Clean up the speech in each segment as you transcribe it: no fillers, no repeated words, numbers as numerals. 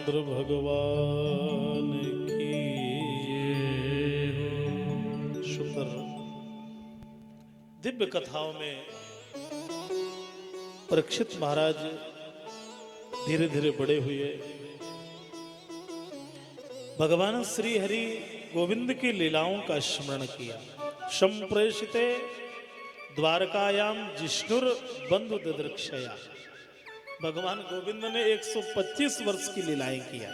रामचंद्र भगवान की शुक्र। दिव्य कथाओं में परीक्षित महाराज धीरे धीरे बड़े हुए। भगवान श्री हरि गोविंद की लीलाओं का स्मरण किया। संप्रेषिते द्वारकायाम जिष्णुर बंधु ददृक्षया। भगवान गोविंद ने 125 वर्ष की लीलाएं किया।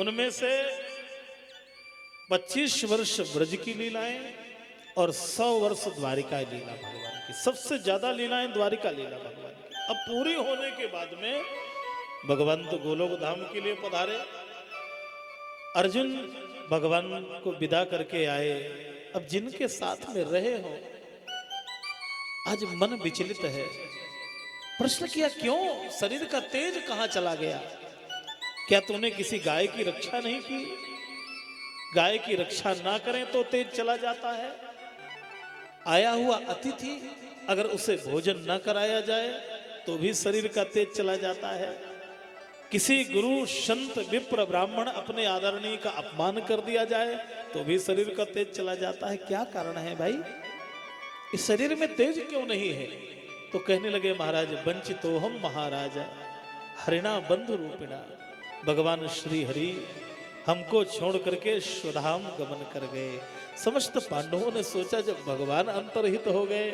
उनमें से 25 वर्ष ब्रज की लीलाएं और 100 वर्ष द्वारिका लीला भगवान की। सबसे ज्यादा लीलाएं द्वारिका लीला भगवान की। अब पूरी होने के बाद में भगवान तो गोलोक धाम के लिए पधारे। अर्जुन भगवान को विदा करके आए। अब जिनके साथ में रहे हो आज मन विचलित है। प्रश्न किया क्यों? शरीर का तेज कहां चला गया? क्या तूने किसी गाय की रक्षा नहीं की? गाय की रक्षा ना करें तो तेज चला जाता है। आया हुआ अतिथि अगर उसे भोजन ना कराया जाए तो भी शरीर का तेज चला जाता है। किसी गुरु संत विप्र ब्राह्मण अपने आदरणीय का अपमान कर दिया जाए तो भी शरीर का तेज चला जाता है। क्या कारण है भाई? इस शरीर में तेज क्यों नहीं है? तो कहने लगे महाराज वंचितो हम महाराजा हरिणा बंधु रूपिणा। भगवान श्री हरि हमको छोड़ करके स्वधाम गमन कर गए। समस्त पांडवों ने सोचा जब भगवान अंतर्हित हो गए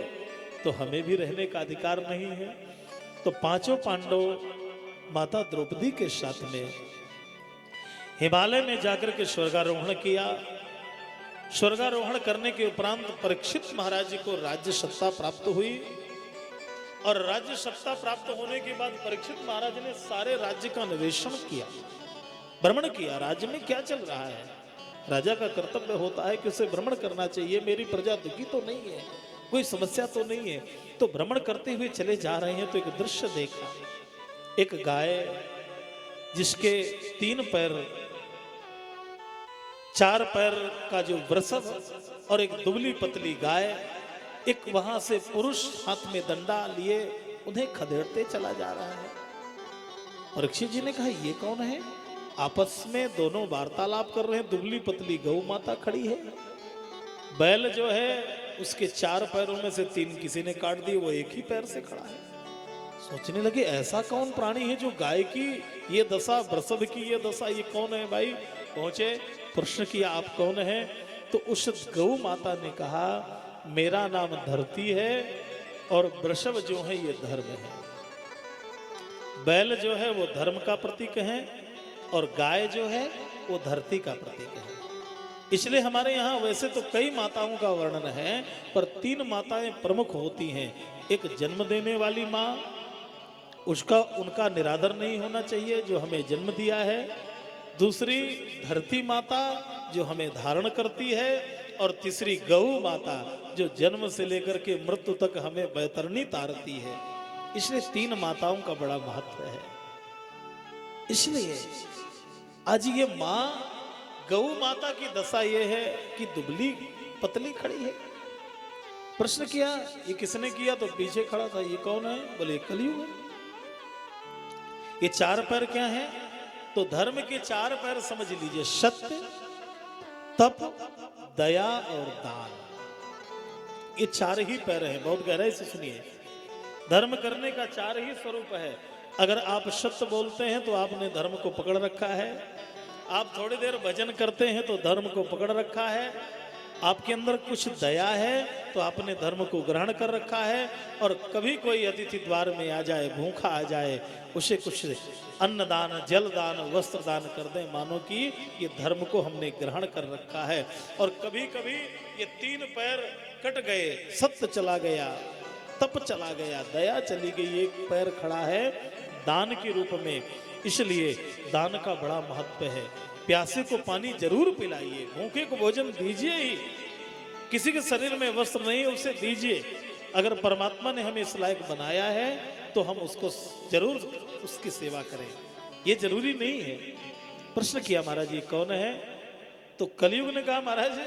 तो हमें भी रहने का अधिकार नहीं है। तो पांचों पांडव माता द्रौपदी के साथ में हिमालय में जाकर के स्वर्गारोहण किया। स्वर्गारोहण करने के उपरांत परीक्षित महाराज जी को राज्य सत्ता प्राप्त हुई। और राज्य सत्ता प्राप्त होने के बाद परीक्षित महाराज ने सारे राज्य का निरीक्षण किया, भ्रमण किया। राज्य में क्या चल रहा है? राजा का कर्तव्य होता है कि उसे भ्रमण करना चाहिए। मेरी प्रजा दुखी तो नहीं है, कोई समस्या तो नहीं है। तो भ्रमण करते हुए चले जा रहे हैं तो एक दृश्य देखा। एक गाय जिसके 3 पैर 4 पैर का जो वृषभ और एक दुबली पतली गाय, एक वहां से पुरुष हाथ में डंडा लिए उन्हें खदेड़ते चला जा रहा है। परीक्षित जी ने कहा ये कौन है? आपस में दोनों वार्तालाप कर रहे हैं। दुबली पतली गौ माता खड़ी है। बैल जो है उसके 4 पैरों में से 3 किसी ने काट दिए, वो एक ही पैर से खड़ा है। सोचने लगे ऐसा कौन प्राणी है जो गाय की ये दशा, वृषभ की ये दशा, ये कौन है भाई? पहुंचे, प्रश्न किया आप कौन है? तो उस गौ माता ने कहा मेरा नाम धरती है और वृषभ जो है ये धर्म है। बैल जो है वो धर्म का प्रतीक है और गाय जो है वो धरती का प्रतीक है। इसलिए हमारे यहाँ वैसे तो कई माताओं का वर्णन है पर 3 माताएं प्रमुख होती हैं। एक जन्म देने वाली माँ, उसका उनका निरादर नहीं होना चाहिए जो हमें जन्म दिया है। दूसरी धरती माता जो हमें धारण करती है और तीसरी गौ माता जो जन्म से लेकर के मृत्यु तक हमें बैतरणी तारती है। इसलिए 3 माताओं का बड़ा महत्व है। इसलिए आज ये माँ गौ माता की दशा ये है कि दुबली पतली खड़ी है। प्रश्न किया ये किसने किया? तो पीछे खड़ा था। ये कौन है? बोले कलयुग है। ये 4 पैर क्या है? तो धर्म के 4 पैर समझ लीजिए, सत्य, तप, दया और दान। ये 4 ही पैर हैं। बहुत गहराई से सुनिए। धर्म करने का 4 ही स्वरूप है। अगर आप सत्य बोलते हैं तो आपने धर्म को पकड़ रखा है। आप थोड़ी देर भजन करते हैं तो धर्म को पकड़ रखा है। आपके अंदर कुछ दया है तो आपने धर्म को ग्रहण कर रखा है। और कभी कोई अतिथि द्वार में आ जाए, भूखा आ जाए, उसे कुछ अन्न दान, जल दान, वस्त्र दान कर दें, मानो कि ये धर्म को हमने ग्रहण कर रखा है। और कभी कभी ये 3 पैर कट गए, सत्य चला गया, तप चला गया, दया चली गई, एक पैर खड़ा है दान के रूप में। इसलिए दान का बड़ा महत्व है। प्यासे को पानी जरूर पिलाइए, भूखे को भोजन दीजिए ही। किसी के शरीर में वस्त्र नहीं है उसे दीजिए। अगर परमात्मा ने हमें इस लायक बनाया है तो हम उसको जरूर उसकी सेवा करें। ये जरूरी नहीं है। प्रश्न किया महाराज ये कौन है? तो कलयुग ने कहा महाराज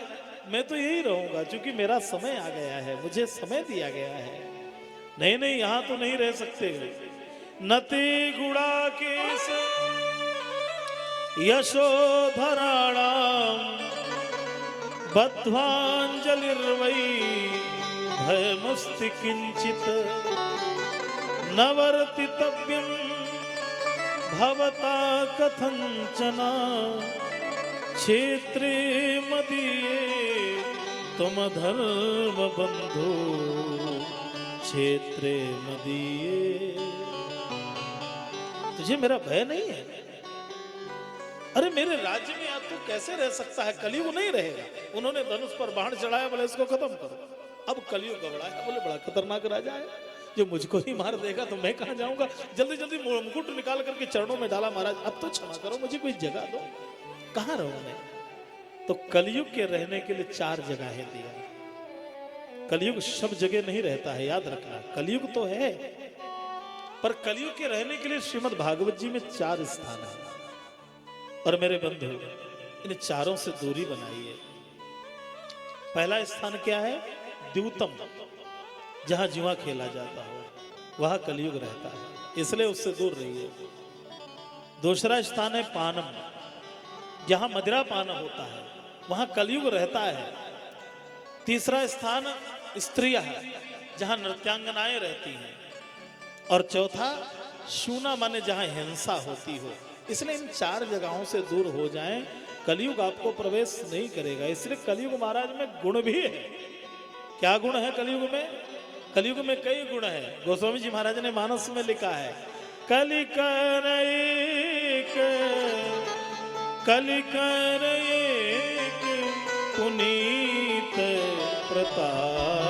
मैं तो यही रहूंगा क्योंकि मेरा समय आ गया है, मुझे समय दिया गया है। नहीं नहीं यहां तो नहीं रह सकते। नते गुड़ा केस यशोधराणां बद्ध्वाञ्जलिर्वै भयमस्ति किंचित न वर्तितव्यं भवता कथंचन क्षेत्रे मदीये तुम धर्म बंधु क्षेत्रे मदीये। तुझे मेरा भय नहीं है? अरे मेरे राज्य में आज तू कैसे रह सकता है? कलयुग नहीं रहेगा। उन्होंने धनुष पर बाण चढ़ाया, बोले इसको खत्म करो। अब कलयुग घबराया, बोले बड़ा खतरनाक राजा है, जो मुझको ही मार देगा तो मैं कहां जाऊंगा। जल्दी जल्दी मुकुट निकाल करके चरणों में डाला, महाराज अब तो क्षमा करो, मुझे कोई जगह दो, कहां रहूं मैं? तो कलयुग के रहने के लिए 4 जगहें दिया। कलयुग सब जगह नहीं रहता है, याद रखना। कलयुग तो है, पर कलयुग के रहने के लिए श्रीमद् भागवत जी में 4 स्थान है। और मेरे बंधु, इन चारों से दूरी बनाइए। पहला स्थान क्या है? द्यूतम, जहां जुआ खेला जाता हो, वहां कलयुग रहता है, इसलिए उससे दूर रहिए। दूसरा स्थान है पानम, जहां मदिरा पान होता है, वहां कलयुग रहता है। तीसरा स्थान स्त्रियां है, जहां नृत्यांगनाएं रहती हैं। और चौथा शूना, माने जहां हिंसा होती हो। इसलिए इन 4 जगहों से दूर हो जाएं, कलयुग आपको प्रवेश नहीं करेगा। इसलिए कलयुग महाराज में गुण भी है। क्या गुण है कलयुग में? कलयुग में कई गुण है। गोस्वामी जी महाराज ने मानस में लिखा है, कलिकर एक पुनीत प्रताप,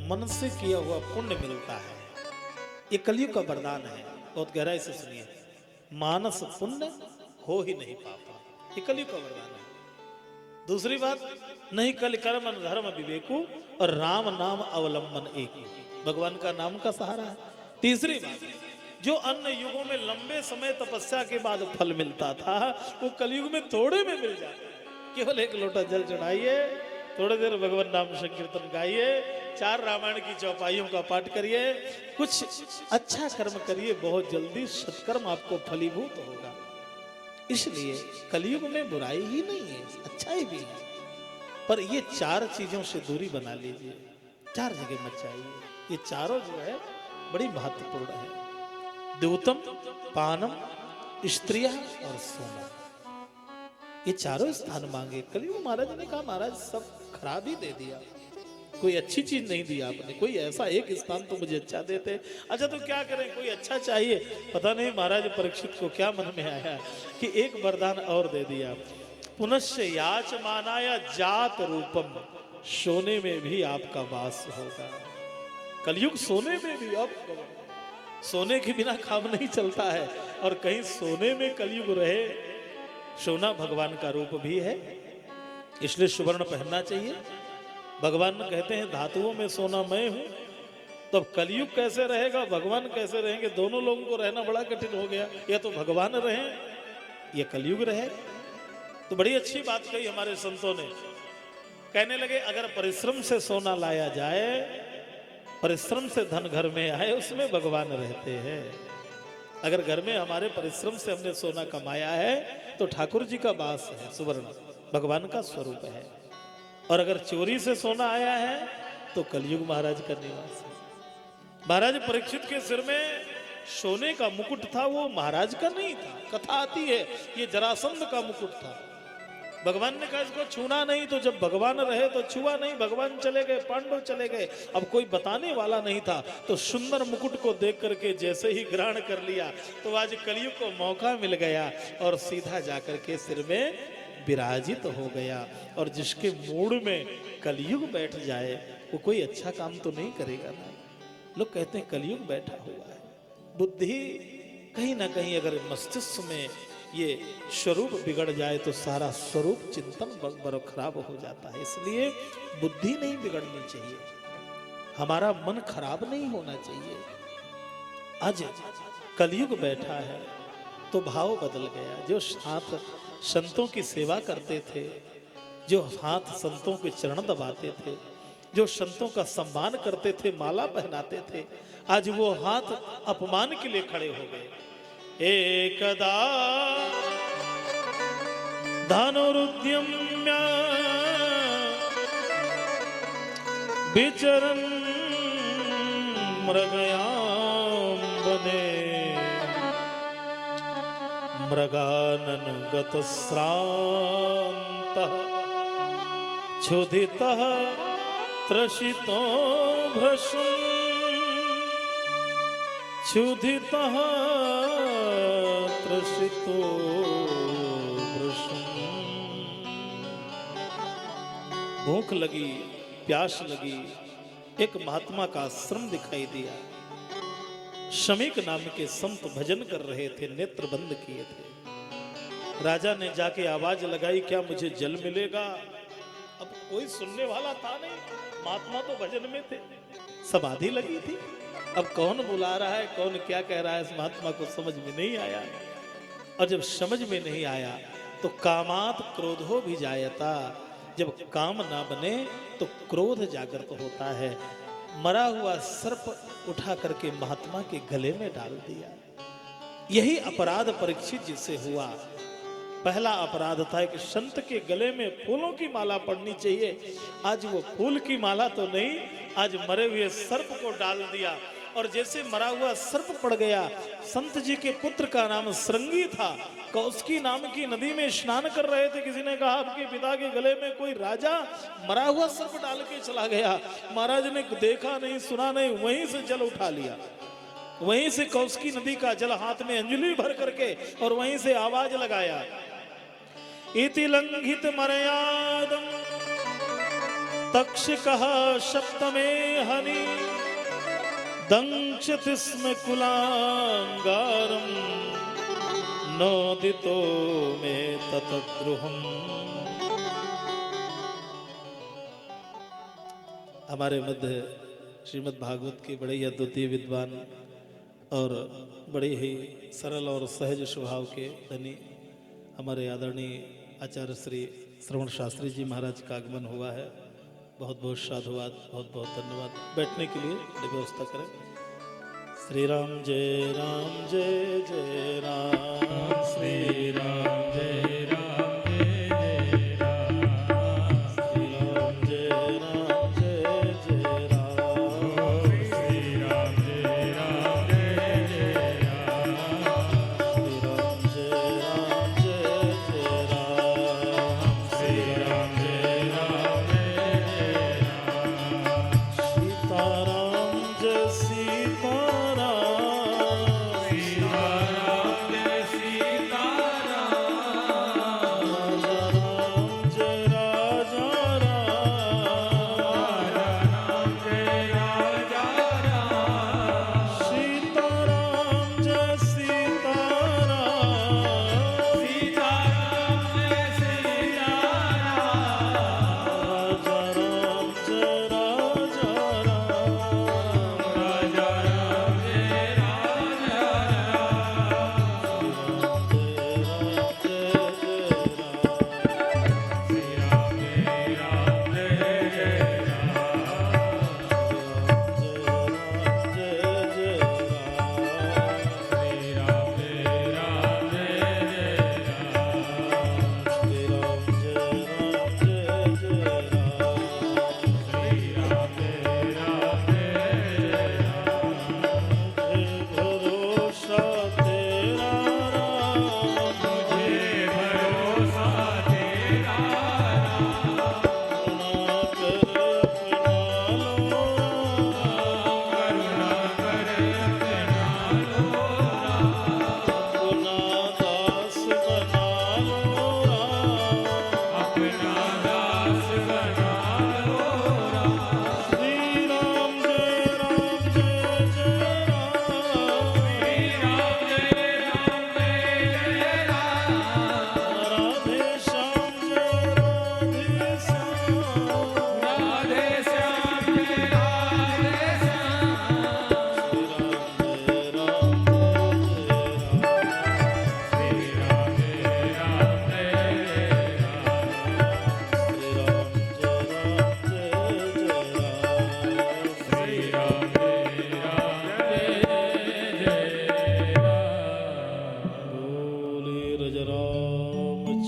मन से किया हुआ पुण्य मिलता है। ये कलयुग का वरदान है, बहुत गहराई से सुनिए। मानस पुण्य हो ही नहीं पाता, ये कलयुग का वरदान है। दूसरी बात, नहीं कल कर्म धर्म विवेकु और राम नाम अवलंबन एक, भगवान का नाम का सहारा है। तीसरी बात, जो अन्य युगों में लंबे समय तपस्या के बाद फल मिलता था, वो कलयुग में थोड़े में मिल जाता है। केवल एक लोटा जल चढ़ाइए, थोड़ी देर भगवान नाम संकीर्तन गाइए, 4 रामायण की चौपाइयों का पाठ करिए, कुछ अच्छा कर्म करिए, बहुत जल्दी सत्कर्म आपको फलीभूत होगा। इसलिए कलयुग में बुराई ही नहीं है, अच्छाई भी है। पर ये 4 चीजों से दूरी बना लीजिए, 4 जगह मत जाइए। ये चारों जो है बड़ी महत्वपूर्ण है। द्यूतम, पानम, स्त्रिया और सोना, ये चारों स्थान मांगे। कलयुग महाराज ने कहा, महाराज सब खराब ही दे दिया, कोई अच्छी चीज नहीं दी आपने, कोई ऐसा एक स्थान तो मुझे अच्छा देते। अच्छा तो क्या करें, कोई अच्छा चाहिए। पता नहीं महाराज परीक्षित को क्या मन में आया कि एक वरदान और दे दिया। पुनश्च याच मानाया जात रूपम, सोने में भी आपका वास होगा। कलयुग सोने में भी, अब सोने के बिना काम नहीं चलता है, और कहीं सोने में कलयुग रहे। सोना भगवान का रूप भी है, इसलिए सुवर्ण पहनना चाहिए। भगवान कहते हैं धातुओं में सोना मैं हूं, तब कलयुग कैसे रहेगा, भगवान कैसे रहेंगे? दोनों लोगों को रहना बड़ा कठिन हो गया। या तो भगवान रहे या कलयुग रहे। तो बड़ी अच्छी बात कही हमारे संतों ने। कहने लगे अगर परिश्रम से सोना लाया जाए, परिश्रम से धन घर में आए, उसमें भगवान रहते हैं। अगर घर में हमारे परिश्रम से हमने सोना कमाया है तो ठाकुर जी का वास है, सुवर्ण भगवान का स्वरूप है। और अगर चोरी से सोना आया है तो कलयुग महाराज का निवास है। महाराज परीक्षित के सिर में सोने का मुकुट था, वो महाराज का नहीं था। कथा आती है ये जरासंध का मुकुट था। भगवान ने कहा इसको छूना नहीं, तो जब भगवान रहे तो छुआ नहीं। भगवान चले गए, पांडव चले गए, अब कोई बताने वाला नहीं था। तो सुंदर मुकुट को देख करके जैसे ही ग्रहण कर लिया, तो आज कलयुग को मौका मिल गया और सीधा जाकर के सिर में विराजित हो गया। और जिसके मूड में कलयुग बैठ जाए वो कोई अच्छा काम तो नहीं करेगा ना। लोग कहते हैं कलयुग बैठा हुआ है। बुद्धि कहीं ना कहीं अगर मस्तिष्क में ये स्वरूप बिगड़ जाए तो सारा स्वरूप चिंतन बड़ा खराब हो जाता है। इसलिए बुद्धि नहीं बिगड़नी चाहिए, हमारा मन खराब नहीं होना चाहिए। आज कलयुग बैठा है तो भाव बदल गया। जो हाथ संतों की सेवा करते थे, जो हाथ संतों के चरण दबाते थे, जो संतों का सम्मान करते थे, माला पहनाते थे, आज वो हाथ अपमान के लिए खड़े हो गए। एकदा धनुरुद्यम्य विचरन् मृगयां वने, मृगानन गतश्रान्तः क्षुधितः त्रसितो भृशं, क्षुधितः त्रसितो भृशं। भूख लगी, प्यास लगी, एक महात्मा का आश्रम दिखाई दिया। शमीक नाम के संत भजन कर रहे थे, नेत्र बंद किए थे। राजा ने जाके आवाज लगाई, क्या मुझे जल मिलेगा? अब कोई सुनने वाला था नहीं, महात्मा तो भजन में थे, समाधि लगी थी। अब कौन बुला रहा है, कौन क्या कह रहा है, इस महात्मा को समझ में नहीं आया। और जब समझ में नहीं आया तो कामात क्रोधो भी जायता, जब काम ना बने तो क्रोध जागृत होता है। मरा हुआ सर्प उठा करके महात्मा के गले में डाल दिया। यही अपराध परीक्षित जिससे हुआ। पहला अपराध था कि संत के गले में फूलों की माला पड़नी चाहिए, आज वो फूल की माला तो नहीं, आज मरे हुए सर्प को डाल दिया। और जैसे मरा हुआ सर्प पड़ गया, संत जी के पुत्र का नाम श्रृंगी था, कौशिकी नाम की नदी में स्नान कर रहे थे। किसी ने कहा आपके पिता के गले में कोई राजा मरा हुआ सर्प डाल के चला गया। महाराज ने देखा नहीं, सुना नहीं, वहीं से जल उठा लिया, वहीं से कौशिकी नदी का जल हाथ में अंजलि भर करके और वहीं से आवाज लगाया, इति लंघित मर्यादम तक्षकः सप्तमे हनि दंक्षति स्म कुलांगारम नोदितो में ततद्रुहम्। हमारे मध्य श्रीमद् भागवत के बड़े ही अद्वितीय विद्वान और बड़े ही सरल और सहज स्वभाव के धनी हमारे आदरणीय आचार्य श्री श्रवण शास्त्री जी महाराज का आगमन हुआ है। बहुत बहुत साधुवाद, बहुत बहुत धन्यवाद। बैठने के लिए व्यवस्था करें। श्री राम जय राम जय जय राम, श्री राम जय राम जय जय राम, श्री राम जय राम जय जय राम, श्री राम जय राम जय जय राम, श्री राम जय राम जय जय राम, श्री राम जय राम जय जय राम, सीताराम जय सीताराम, सीताराम जय सीताराम।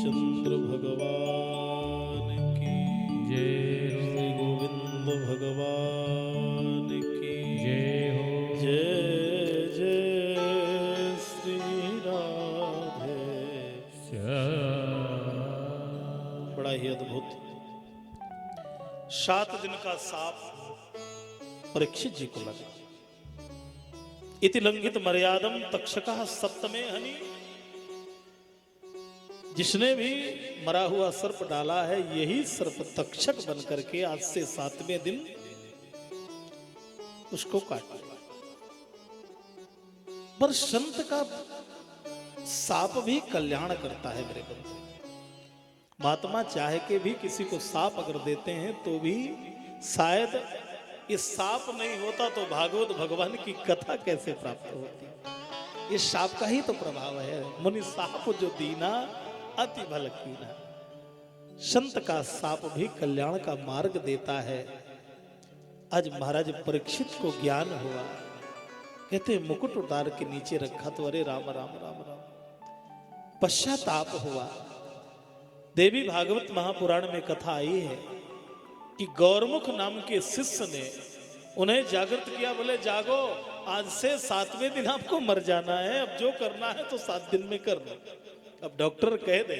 रामचंद्र भगवान की जय, श्री गोविंद भगवान की जय हो। जय जय श्री राधे श्याम। बड़ा ही अद्भुत 7 दिन का साप परीक्षित जी को लगा। इति लंघित मर्यादम तक्षकः सप्तमे हनि। जिसने भी मरा हुआ सर्प डाला है, यही सर्प तक्षक बन करके आज से 7वें दिन उसको काटेगा। पर संत का साप भी कल्याण करता है मेरे बंधु। महात्मा चाहे के भी किसी को साप अगर देते हैं तो भी शायद ये साप नहीं होता तो भागवत भगवान की कथा कैसे प्राप्त होती। ये साप का ही तो प्रभाव है। मुनि साप जो दीना अति भल कीना। संत का साप भी कल्याण का मार्ग देता है। आज महाराज परीक्षित को ज्ञान हुआ। कहते मुकुट उतार के नीचे रखा तो अरे राम राम राम राम। पश्चाताप हुआ। देवी भागवत महापुराण में कथा आई है कि गौरमुख नाम के शिष्य ने उन्हें जागृत किया। बोले जागो, आज से 7वें दिन आपको मर जाना है। अब जो करना है तो 7 दिन में करना। अब डॉक्टर कह दे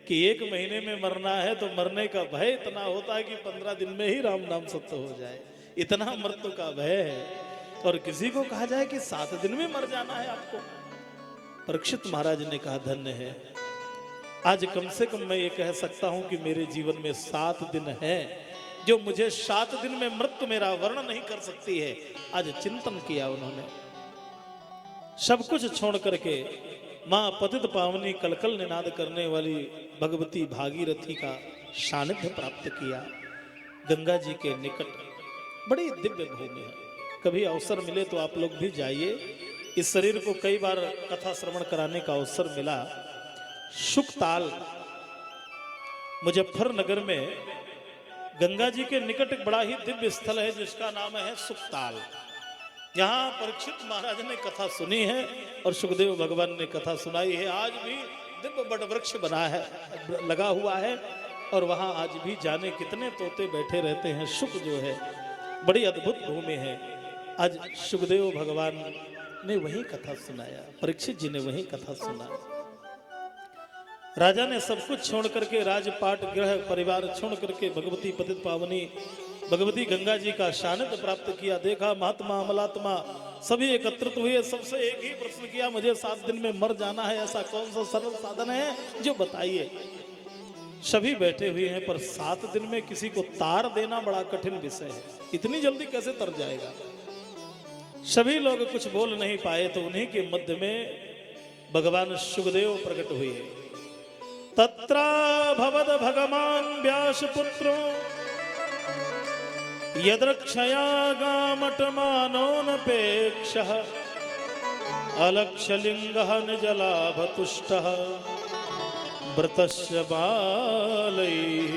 कि 1 महीने में मरना है तो मरने का भय इतना होता है कि 15 दिन में ही राम नाम सत्य हो जाए। इतना मृत्यु का भय है। और किसी को कहा जाए कि 7 दिन में मर जाना है आपको। परीक्षित महाराज ने कहा धन्य है, आज कम से कम मैं ये कह सकता हूं कि मेरे जीवन में 7 दिन है जो मुझे 7 दिन में मृत्यु मेरा वर्ण नहीं कर सकती है। आज चिंतन किया उन्होंने। सब कुछ छोड़ करके मां पतित पावनी कलकल निनाद करने वाली भगवती भागीरथी का सानिध्य प्राप्त किया। गंगा जी के निकट बड़ी दिव्य भूमि है। कभी अवसर मिले तो आप लोग भी जाइए। इस शरीर को कई बार कथा श्रवण कराने का अवसर मिला। सुखताल मुजफ्फरनगर में गंगा जी के निकट एक बड़ा ही दिव्य स्थल है जिसका नाम है सुखताल। यहाँ परीक्षित महाराज ने कथा सुनी है और सुखदेव भगवान ने कथा सुनाई है। आज भी दिव्य बट वृक्ष बना है, लगा हुआ है। और वहां आज भी जाने कितने तोते बैठे रहते हैं। सुख जो है बड़ी अद्भुत भूमि है। आज सुखदेव भगवान ने वही कथा सुनाया, परीक्षित जी ने वही कथा सुना। राजा ने सब कुछ छोड़ करके राजपाट गृह परिवार छोड़ करके भगवती पतित पावनी भगवती गंगा जी का सानिध्य प्राप्त किया। देखा महात्मा अमलात्मा सभी एकत्रित हुए। सबसे एक ही प्रश्न किया, मुझे 7 दिन में मर जाना है, ऐसा कौन सा सरल साधन है जो बताइए। सभी बैठे हुए हैं पर 7 दिन में किसी को तार देना बड़ा कठिन विषय है। इतनी जल्दी कैसे तर जाएगा। सभी लोग कुछ बोल नहीं पाए तो उन्हीं के मध्य में भगवान सुखदेव प्रकट हुए। तत्रा भवद भगवान व्यासपुत्रो यद्रक्षया गामटमानोऽनपेक्षः अलक्ष्यलिङ्गः निजलाभतुष्टः व्रतस्य बालैः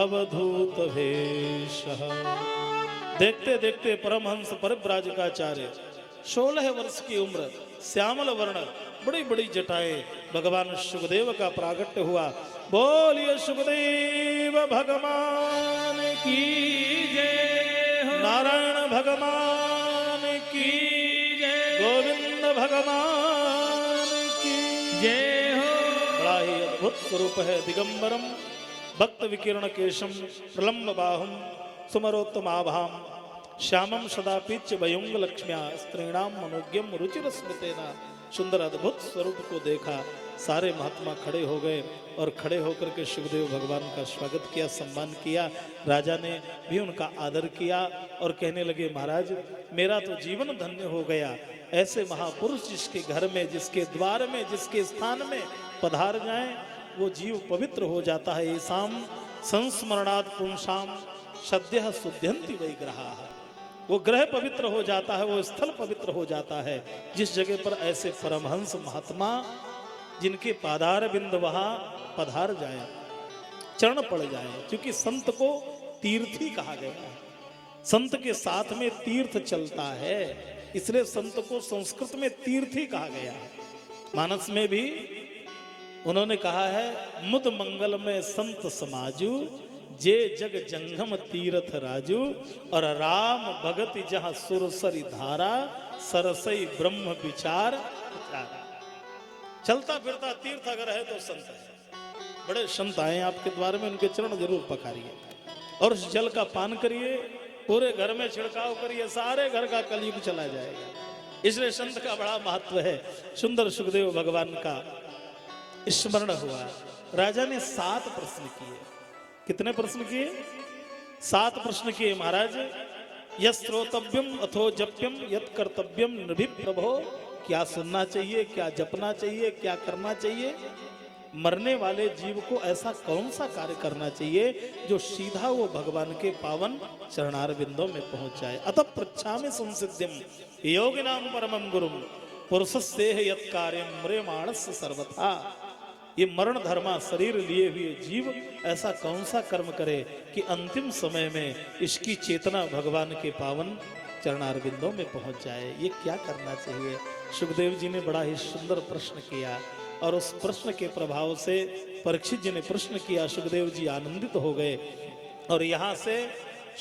अवधूतवेशः। देखते देखते परमहंस परिव्राजकाचार्य 16 वर्ष की उम्र, श्यामल वर्ण, बड़ी बड़ी जटाएं, भगवान सुखदेव का प्रागट्य हुआ। बोलिए सुखदेव भगवान की जय हो। नारायण भगवान की जय। गोविंद भगवान की जय हो। बड़ा ही अद्भुत स्वरूप है। दिगंबरम भक्त विकीर्ण केशम प्रलम्ब बाहुम सुमरोत्तमाभाम श्यामम सदा पीच्य वयुंग लक्ष्म्या स्त्रीणाम मनोज्ञम रुचिर स्मृतेना। सुंदर अद्भुत स्वरूप को देखा। सारे महात्मा खड़े हो गए और खड़े होकर के सुखदेव भगवान का स्वागत किया, सम्मान किया। राजा ने भी उनका आदर किया और कहने लगे, महाराज मेरा तो जीवन धन्य हो गया। ऐसे महापुरुष जिसके घर में, जिसके द्वार में, जिसके स्थान में पधार जाएं वो जीव पवित्र हो जाता है। येषां संस्मरणात् पुंसां सद्यः शुद्ध्यन्ति वैग्रहाः। वो ग्रह पवित्र हो जाता है, वो स्थल पवित्र हो जाता है जिस जगह पर ऐसे परमहंस महात्मा जिनके पादार बिंद वहां पधार जाए, चरण पड़ जाए। क्योंकि संत को तीर्थी कहा गया है। संत के साथ में तीर्थ चलता है, इसलिए संत को संस्कृत में तीर्थी कहा गया है। मानस में भी उन्होंने कहा है, मुद मंगल में संत समाजू, जे जग जंगम तीर्थ राजू, और राम भगति जहां सुरसरी धारा, सरसई ब्रह्म विचार। चलता फिरता तीर्थ अगर है तो संत है। बड़े संत आए आपके द्वार में, उनके चरण जरूर पखारिए और उस जल का पान करिए, पूरे घर में छिड़काव करिए, सारे घर का कलयुग चला जाएगा। इसलिए संत का बड़ा महत्व है। सुंदर सुखदेव भगवान का स्मरण हुआ। राजा ने 7 प्रश्न किए। कितने प्रश्न किए? 7 प्रश्न किए महाराज। यस्त्रोतव्यम अथो जप्यम यत् कर्तव्यम नभि प्रभो, क्या सुनना चाहिए, क्या जपना चाहिए, क्या करना चाहिए? मरने वाले जीव को ऐसा कौन सा कार्य करना चाहिए जो सीधा वो भगवान के पावन चरणार बिंदों में पहुंच जाए। अतः पृच्छामि संसिद्धिम योगिनाम परमं गुरुम पुरुषस्तेह यत् कार्यम म्रियमाणस्य सर्वथा। ये मरण धर्मा शरीर लिए हुए जीव ऐसा कौन सा कर्म करे कि अंतिम समय में इसकी चेतना भगवान के पावन चरणार बिंदों में पहुंच जाए। ये क्या करना चाहिए? सुखदेव जी ने बड़ा ही सुंदर प्रश्न किया और उस प्रश्न के प्रभाव से परीक्षित जी ने प्रश्न किया, सुखदेव जी आनंदित हो गए और यहाँ से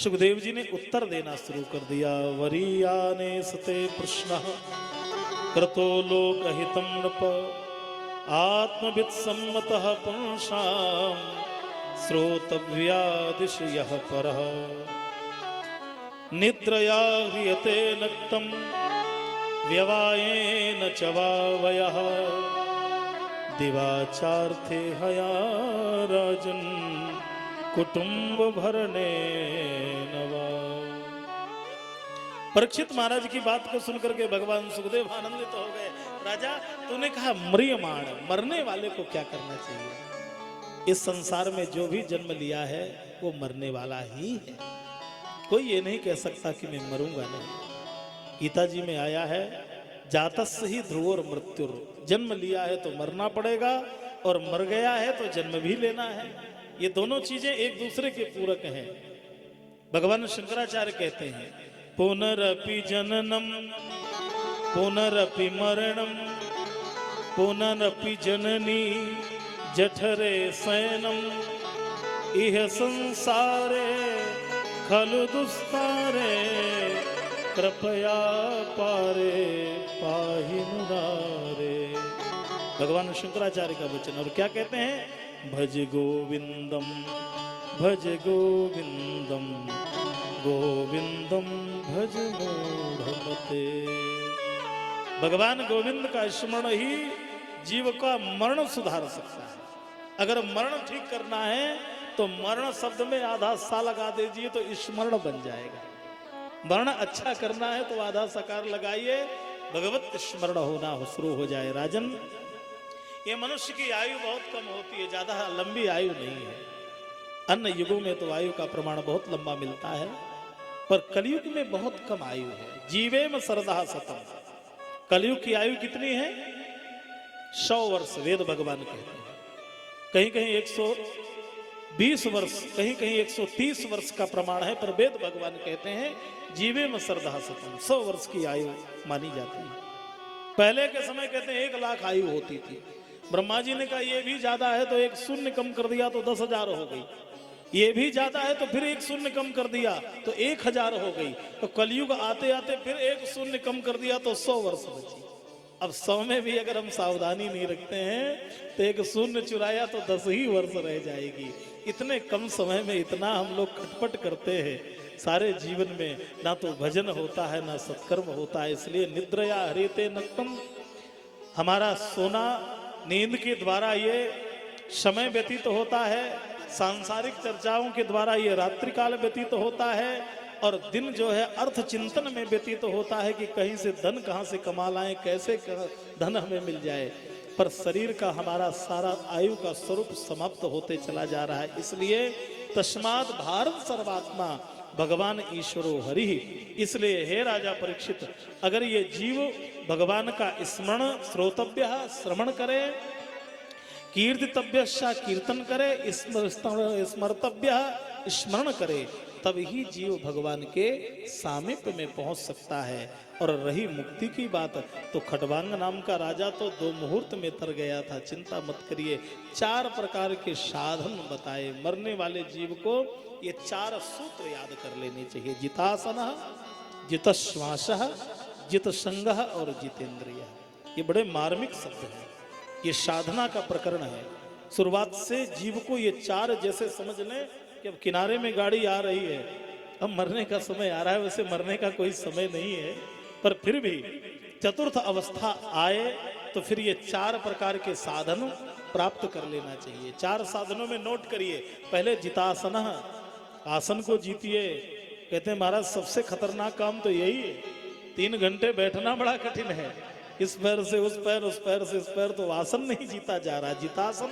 सुखदेव जी ने उत्तर देना शुरू कर दिया। वरीयाने सते प्रश्न कृतो लोकहितं नृप, आत्मवित् सम्मतः पुंसां श्रोतव्यादिशयः परः, निद्रया ह्रियते नक्तं व्यवायेन च वावयः, दिवाचार्थे हया राजन कुटुंब भरने नवा। परीक्षित महाराज की बात को सुनकर के भगवान सुखदेव आनंदित हो गए। राजा, तूने कहा म्रियमाण, मरने वाले को क्या करना चाहिए? इस संसार में जो भी जन्म लिया है वो मरने वाला ही है। कोई ये नहीं कह सकता कि मैं मरूंगा नहीं। गीता जी में आया है, जातस्य ही ध्रुवोर मृत्युर, जन्म लिया है तो मरना पड़ेगा और मर गया है तो जन्म भी लेना है। ये दोनों चीजें एक दूसरे के पूरक हैं। भगवान शंकराचार्य कहते हैं, पुनरपि जननम पुनरपि मरणम पुनरपि जननी जठरे शयनम, इह संसारे खलु दुस्तारे, कृपया पारे पाहि मुरारे। भगवान शंकराचार्य का वचन। और क्या कहते हैं? भज गोविंदम भज गोविंदम गोविंदम भज मूढ़मते। भगवान गोविंद का स्मरण ही जीव का मरण सुधार सकता है। अगर मरण ठीक करना है तो मरण शब्द में आधा सा लगा दीजिए तो स्मरण बन जाएगा। मरण अच्छा करना है तो आधा सकार लगाइए, भगवत स्मरण होना शुरू हो जाए। राजन, ये मनुष्य की आयु बहुत कम होती है, ज्यादा लंबी आयु नहीं है। अन्य युगों में तो आयु का प्रमाण बहुत लंबा मिलता है, पर कलयुग में बहुत कम आयु है। जीवेम सरदा सतम। कलयुग की आयु कितनी है? 100 वर्ष वेद भगवान कहते हैं। कहीं कहीं 120 वर्ष, कहीं कहीं 130 वर्ष का प्रमाण है, पर वेद भगवान कहते हैं जीवे में श्रद्धा सतम, 100 वर्ष की आयु मानी जाती है। पहले के समय कहते हैं 1 लाख आयु होती थी। ब्रह्मा जी ने कहा ये भी ज्यादा है तो एक शून्य कम कर दिया तो 10,000 हो गई। ये भी ज्यादा है तो फिर एक शून्य कम कर दिया तो 1,000 हो गई। तो कलयुग आते आते फिर एक शून्य कम कर दिया तो 100 वर्ष बची। अब 100 में भी अगर हम सावधानी नहीं रखते हैं तो एक शून्य चुराया तो 10 ही वर्ष रह जाएगी। इतने कम समय में इतना हम लोग खटपट करते हैं। सारे जीवन में ना तो भजन होता है ना सत्कर्म होता है। इसलिए निद्रया हरिते नक्तम, हमारा सोना नींद के द्वारा ये समय व्यतीत होता है, सांसारिक चर्चाओं के द्वारा ये रात्रि काल व्यतीत होता है, और दिन जो है अर्थ चिंतन में व्यतीत होता है कि कहीं से धन कहाँ से कमा लाएं, कैसे धन हमें मिल जाए। पर शरीर का हमारा सारा आयु का स्वरूप समाप्त होते चला जा रहा है। इसलिए तस्मात् भारत सर्वात्मा भगवान ईश्वरो हरि। इसलिए हे राजा परीक्षित, अगर ये जीव भगवान का स्मरण श्रोतव्य श्रवण करे, कीर्तितव्य कीर्तन करे, स्मर्तव्य स्मरण करे, तब ही जीव भगवान के सामीप्य में पहुंच सकता है। और रही मुक्ति की बात, तो खटवांग नाम का राजा तो 2 मुहूर्त में तर गया था। चिंता मत करिए, 4 प्रकार के साधन बताए। मरने वाले जीव को ये 4 सूत्र याद कर लेने चाहिए। जितासन, जितश्वास, जितसंग और जितेंद्रिय। ये बड़े मार्मिक शब्द हैं, ये साधना का प्रकरण है। शुरुआत से जीव को ये 4 जैसे समझ लें कि अब किनारे में गाड़ी आ रही है, अब मरने का समय आ रहा है। वैसे मरने का कोई समय नहीं है, पर फिर भी चतुर्थ अवस्था आए तो फिर ये 4 प्रकार के साधन प्राप्त कर लेना चाहिए। 4 साधनों में नोट करिए। पहले जितासन, आसन को जीतिए। कहते हैं महाराज सबसे खतरनाक काम तो यही है, 3 घंटे बैठना बड़ा कठिन है। इस पैर से उस पैर, उस पैर से इस पैर, तो आसन नहीं जीता जा रहा। जितासन।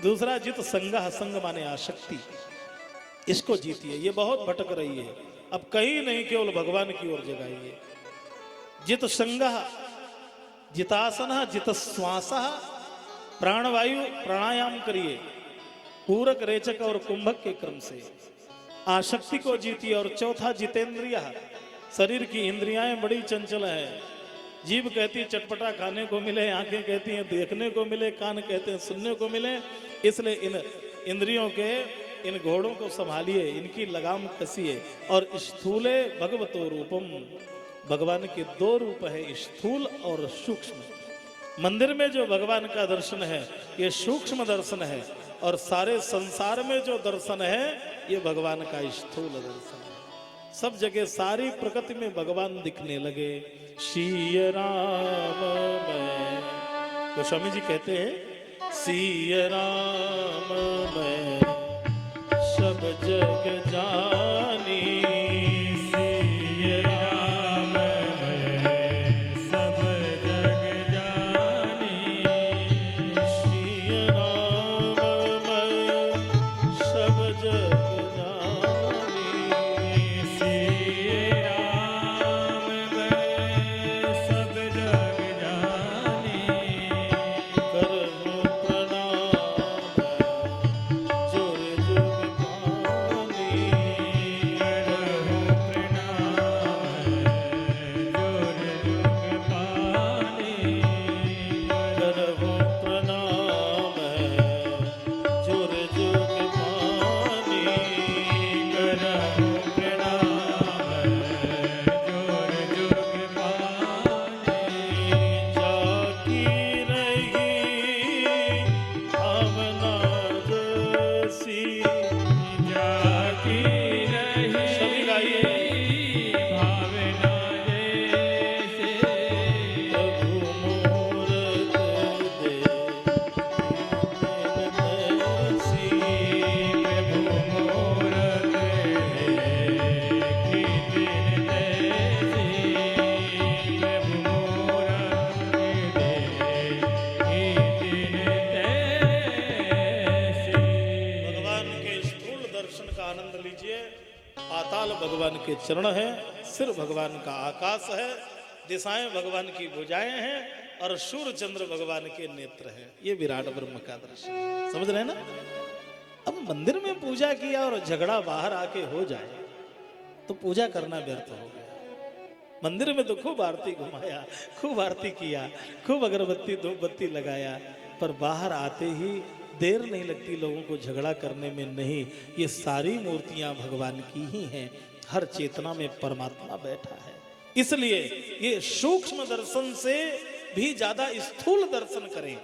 दूसरा जित संग, संग माने आसक्ति, इसको जीतिए। ये बहुत भटक रही है, अब कहीं नहीं, केवल भगवान की ओर जगाइए। जित संग, जितासन, जित श्वास, प्राणवायु प्राणायाम करिए पूरक, रेचक और कुंभक के क्रम से। आसक्ति को जीतिए। और चौथा जितेंद्रिय, शरीर की इंद्रियां बड़ी चंचल है। जीभ कहती है चटपटा खाने को मिले, आंखें कहती हैं देखने को मिले, कान कहते हैं सुनने को मिले। इसलिए इन इंद्रियों के, इन घोड़ों को संभालिए, इनकी लगाम कसिए। और स्थूले भगवतो रूपम, भगवान के 2 रूप है, स्थूल और सूक्ष्म। मंदिर में जो भगवान का दर्शन है ये सूक्ष्म दर्शन है, और सारे संसार में जो दर्शन है ये भगवान का स्थूल दर्शन है। सब जगह सारी प्रकृति में भगवान दिखने लगे। सिय राम मैं, गोस्वामी जी कहते हैं सिय राम मैं सब जग जानी, सिय राम मैं सब जग जानी, सिय राम मैं सब जग जानी, सिय राम मैं सब जग जानी, करहूं प्रणाम जोर जुग पानी, करहूं प्रणाम जोर जुग पानी, करहूं प्रणाम जोर जुग पानी, करहूं प्रणाम जोर जुग पानी। जाकी रही भावना जैसी, जाकी रही, सभी गाइए, भावना जैसे, प्रभु मूरत दे तैसी, प्रभु मूरत देखी दिन तैसी, प्रभु मूरत देखी दिन तैसी। भगवान के स्थूल दर्शन का आनंद लीजिए। पाताल भगवान के चरण है, सिर भगवान का आकाश है, दिशाएं भगवान की भुजाएं हैं, और सूर्य चंद्र भगवान के नेत्र हैं। ये विराट ब्रह्म का दर्शन है। समझ रहे हैं ना? अब मंदिर में पूजा किया और झगड़ा बाहर आके हो जाए तो पूजा करना व्यर्थ हो गया। मंदिर में तो खूब आरती घुमाया, खूब आरती किया, खूब अगरबत्ती धूपबत्ती लगाया, पर बाहर आते ही देर नहीं लगती लोगों को झगड़ा करने में। नहीं, ये सारी मूर्तियां भगवान की ही हैं। हर चेतना में परमात्मा बैठा है। इसलिए ये सूक्ष्म दर्शन से भी ज्यादा स्थूल दर्शन करें।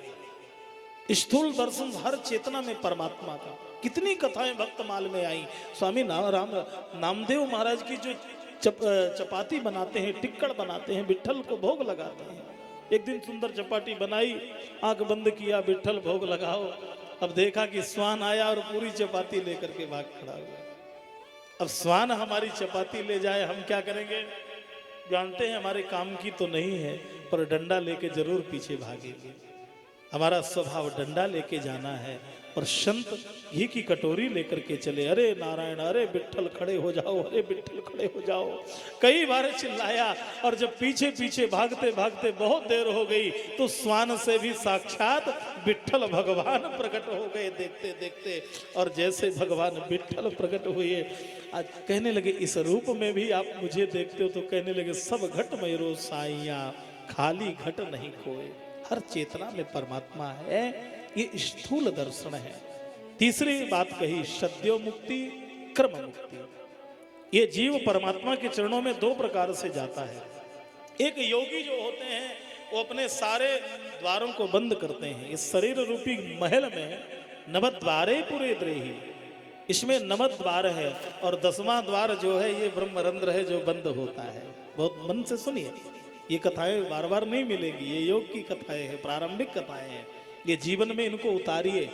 स्थूल दर्शन हर चेतना में परमात्मा का। कितनी कथाएं भक्तमाल में आई। स्वामी नामदेव महाराज की जो चपाती बनाते हैं, टिक्कड़ बनाते हैं, विट्ठल को भोग लगाते हैं। एक दिन सुंदर चपाटी बनाई, आंख बंद किया, विट्ठल भोग लगाओ। अब देखा कि स्वान आया और पूरी चपाती लेकर के भाग खड़ा हुआ। अब स्वान हमारी चपाती ले जाए, हम क्या करेंगे? जानते हैं हमारे काम की तो नहीं है, पर डंडा लेके जरूर पीछे भागेंगे। हमारा स्वभाव डंडा लेके जाना है और संत घी की कटोरी लेकर के चले। अरे नारायण, अरे विट्ठल खड़े हो जाओ, अरे विट्ठल खड़े हो जाओ, कई बार चिल्लाया। और जब पीछे पीछे भागते भागते बहुत देर हो गई तो स्वान से भी साक्षात विट्ठल भगवान प्रकट हो गए देखते देखते। और जैसे भगवान विट्ठल प्रकट हुए, आज कहने लगे इस रूप में भी आप मुझे देखते हो? तो कहने लगे सब घट मेरो साइया, खाली घट नहीं खोए। हर चेतना में परमात्मा है, ये स्थूल दर्शन है। तीसरी बात कही सद्यो मुक्ति, क्रम मुक्ति। ये जीव परमात्मा के चरणों में दो प्रकार से जाता है। एक योगी जो होते हैं वो अपने सारे द्वारों को बंद करते हैं। इस शरीर रूपी महल में नवद्वारे पूरे द्रेही, इसमें नवद द्वार है और 10वां द्वार जो है ये ब्रह्मरंध्र है जो बंद होता है। बहुत मन से सुनिए, ये कथाएं बार बार नहीं मिलेंगी, ये योग की कथाएं हैं, प्रारंभिक कथाएं हैं। ये जीवन में इनको उतारिए।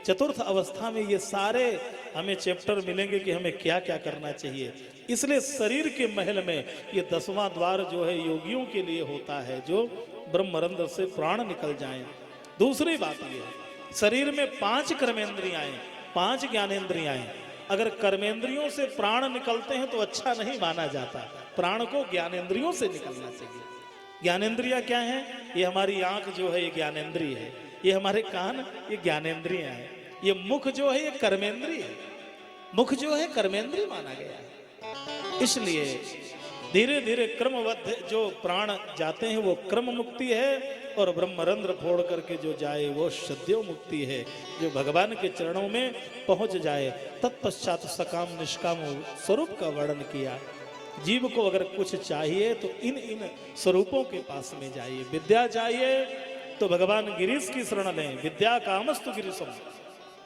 चतुर्थ अवस्था में ये सारे हमें चैप्टर मिलेंगे कि हमें क्या क्या करना चाहिए। इसलिए शरीर के महल में ये 10वां द्वार जो है योगियों के लिए होता है, जो ब्रह्मरंध्र से प्राण निकल जाएं। दूसरी बात ये है, शरीर में 5 कर्मेंद्रियाएं, 5 ज्ञानेंद्रियाएं। अगर कर्मेंद्रियों से प्राण निकलते हैं तो अच्छा नहीं माना जाता। प्राण को ज्ञानेंद्रियों से निकलना चाहिए। ज्ञानेंद्रिया क्या है? ये हमारी आंख जो है ये ज्ञानेंद्रिय है, ये हमारे कान ये ज्ञानेंद्रिय है, ये मुख जो है ये कर्मेंद्रिय है। मुख जो है कर्मेंद्रिय माना गया है। इसलिए धीरे धीरे क्रमबद्ध जो प्राण जाते हैं वो क्रम मुक्ति है, और ब्रह्मरंध्र फोड़ करके जो जाए वो सद्यो मुक्ति है, जो भगवान के चरणों में पहुंच जाए। तत्पश्चात सकाम निष्काम स्वरूप का वर्णन किया। जीव को अगर कुछ चाहिए तो इन इन स्वरूपों के पास में जाइए। विद्या चाहिए तो भगवान गिरीश की शरण लें, विद्या कामस्तु गिरीशम।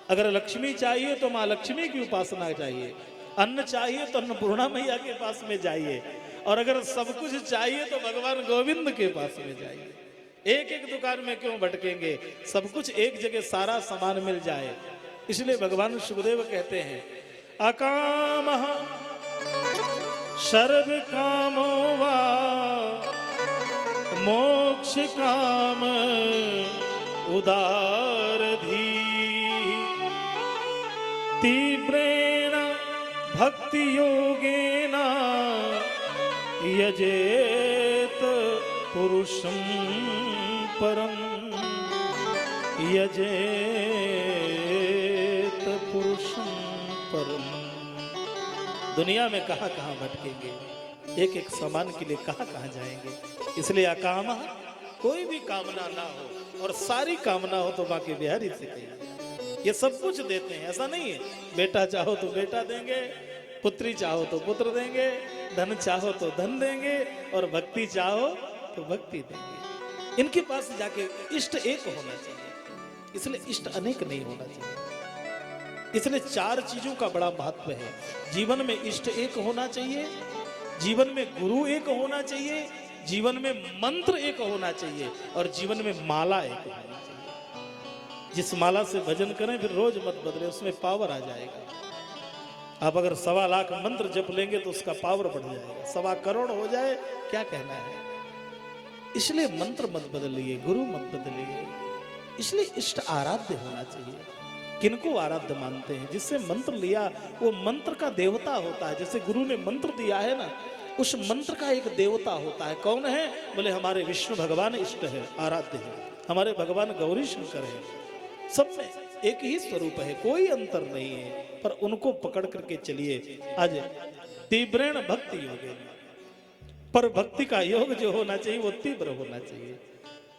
अगर लक्ष्मी चाहिए तो माँ लक्ष्मी की उपासना चाहिए। अन्न चाहिए तो अन्नपूर्णा मैया के पास में जाइए। और अगर सब कुछ चाहिए तो भगवान गोविंद के पास में जाइए। एक एक दुकान में क्यों भटकेंगे? सब कुछ एक जगह सारा सामान मिल जाए। इसलिए भगवान सुखदेव कहते हैं अकामः सर्व कामो वा मोक्ष काम उदारधी तीव्रेण भक्ति योगेन यजेत पुरुषं परम, यजेत पुरुषं परम। दुनिया में कहाँ कहाँ भटकेंगे, एक एक सामान के लिए कहाँ कहाँ जाएंगे। इसलिए अकाम, कोई भी कामना ना हो और सारी कामना हो तो बाकी बिहारी से कहिए। ये सब कुछ देते हैं, ऐसा नहीं है। बेटा चाहो तो बेटा देंगे, पुत्री चाहो तो पुत्र देंगे, धन चाहो तो धन देंगे, और भक्ति चाहो तो भक्ति देंगे। इनके पास जाके इष्ट एक होना चाहिए, इसलिए इष्ट अनेक नहीं होना चाहिए। इसलिए 4 चीजों का बड़ा महत्व है। जीवन में इष्ट एक होना चाहिए, जीवन में गुरु एक होना चाहिए, जीवन में मंत्र एक होना चाहिए, और जीवन में माला एक होना चाहिए। जिस माला से भजन करें फिर रोज मत बदले, उसमें पावर आ जाएगा। आप अगर 1.25 लाख मंत्र जप लेंगे तो उसका पावर बढ़ जाएगा। 1.25 करोड़ हो जाए, क्या कहना है। इसलिए मंत्र मत बदलिए, गुरु मत बदलिए। इसलिए इष्ट आराध्य होना चाहिए। किनको आराध्य मानते हैं? जिससे मंत्र लिया वो मंत्र का देवता होता है। जैसे गुरु ने मंत्र दिया है ना, उस मंत्र का एक देवता होता है। कौन है? बोले हमारे विष्णु भगवान इष्ट है, आराध्य है। हमारे भगवान गौरी शंकर है। सब में एक ही स्वरूप है, कोई अंतर नहीं है, पर उनको पकड़ करके चलिए। आज तीव्रेण भक्ति योग, पर भक्ति का योग जो होना चाहिए वो तीव्र होना चाहिए।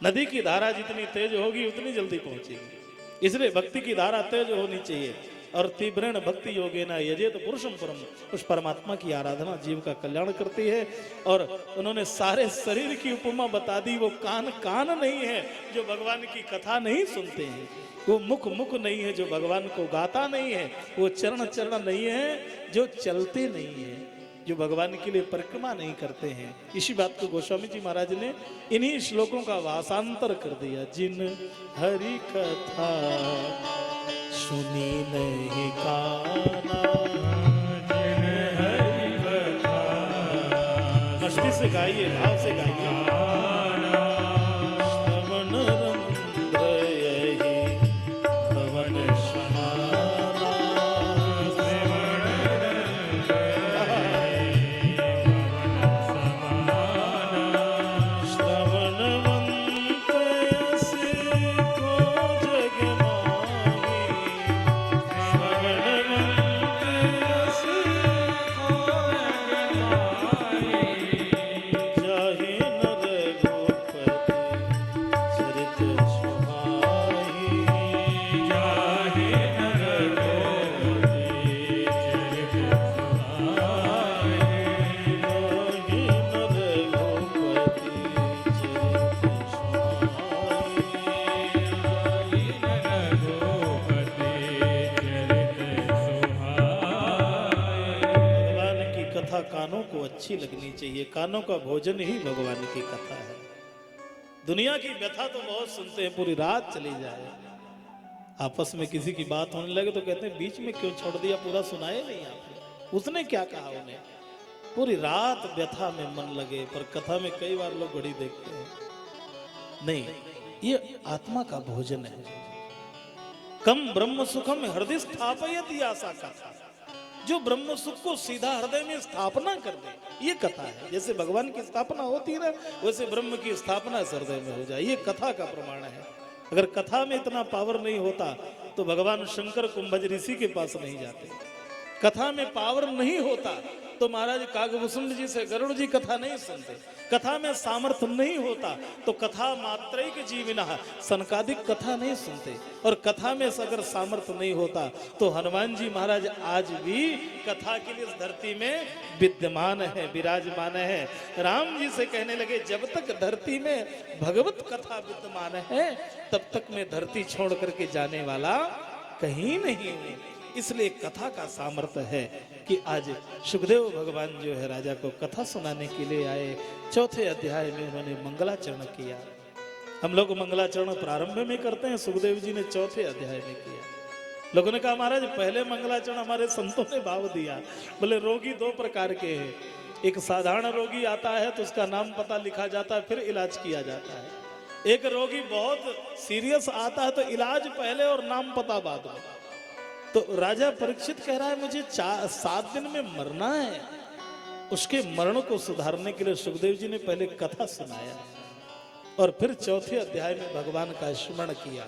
नदी की धारा जितनी तेज होगी उतनी जल्दी पहुंचेगी। इसलिए भक्ति की धारा तेज होनी चाहिए। और तीव्रेण भक्ति योगेन यजेत पुरुषम परम, उस परमात्मा की आराधना जीव का कल्याण करती है। और उन्होंने सारे शरीर की उपमा बता दी। वो कान कान नहीं है जो भगवान की कथा नहीं सुनते हैं, वो मुख मुख नहीं है जो भगवान को गाता नहीं है, वो चरण चरण नहीं है जो चलते नहीं है, जो भगवान के लिए परिक्रमा नहीं करते हैं। इसी बात को गोस्वामी जी महाराज ने इन्हीं श्लोकों का भाषांतर कर दिया। जिन हरि कथा सुनी नहीं काना, जिन हरि कथा, मस्ती से गाइए, भाव से गाइए। श्रवण रंध्र अच्छी लगनी चाहिए। कानों का भोजन ही भगवान की कथा है। दुनिया की व्यथा तो बहुत सुनते हैं, पूरी रात चली जाए, आपस में किसी की बात होने लगे तो कहते हैं बीच में क्यों छोड़ दिया, पूरा सुनाए नहीं आपने, उसने क्या कहा उन्हें। पूरी रात व्यथा में मन लगे, पर कथा में कई बार लोग घड़ी देखते हैं। नहीं, ये आत्मा का भोजन है। कम ब्रह्म सुखम हृदय स्थापयति आशा कथा, जो ब्रह्म सुख को सीधा हृदय में स्थापना कर दे, ये कथा है। जैसे भगवान की स्थापना होती है ना, वैसे ब्रह्म की स्थापना इस हृदय में हो जाए, ये कथा का प्रमाण है। अगर कथा में इतना पावर नहीं होता तो भगवान शंकर कुंभज ऋषि के पास नहीं जाते। कथा में पावर नहीं होता तो महाराज कागभूषण जी से गरुड़ जी कथा नहीं सुनते। कथा में सामर्थ्य नहीं होता तो कथा मात्रैक जीविनः सनकादिक कथा नहीं सुनते। और कथा में अगर सामर्थ्य नहीं होता तो हनुमान जी महाराज आज भी कथा के लिए इस धरती में विद्यमान है, विराजमान है। राम जी से कहने लगे जब तक धरती में भगवत कथा विद्यमान है तब तक मैं धरती छोड़ करके जाने वाला कहीं नहीं हूं। इसलिए कथा का सामर्थ्य है कि आज सुखदेव भगवान जो है राजा को कथा सुनाने के लिए आए। चौथे अध्याय में उन्होंने मंगलाचरण किया। हम लोग मंगलाचरण प्रारंभ में करते हैं, सुखदेव जी ने चौथे अध्याय में किया। लोगों ने कहा महाराज पहले मंगलाचरण हमारे संतों ने भाव दिया। बोले रोगी दो प्रकार के हैं, एक साधारण रोगी आता है तो उसका नाम पता लिखा जाता है, फिर इलाज किया जाता है। एक रोगी बहुत सीरियस आता है तो इलाज पहले और नाम पता बाद में। तो राजा परीक्षित कह रहा है मुझे 7 दिन में मरना है। उसके मरण को सुधारने के लिए सुखदेव जी ने पहले कथा सुनाया और फिर चौथे अध्याय में भगवान का स्मरण किया।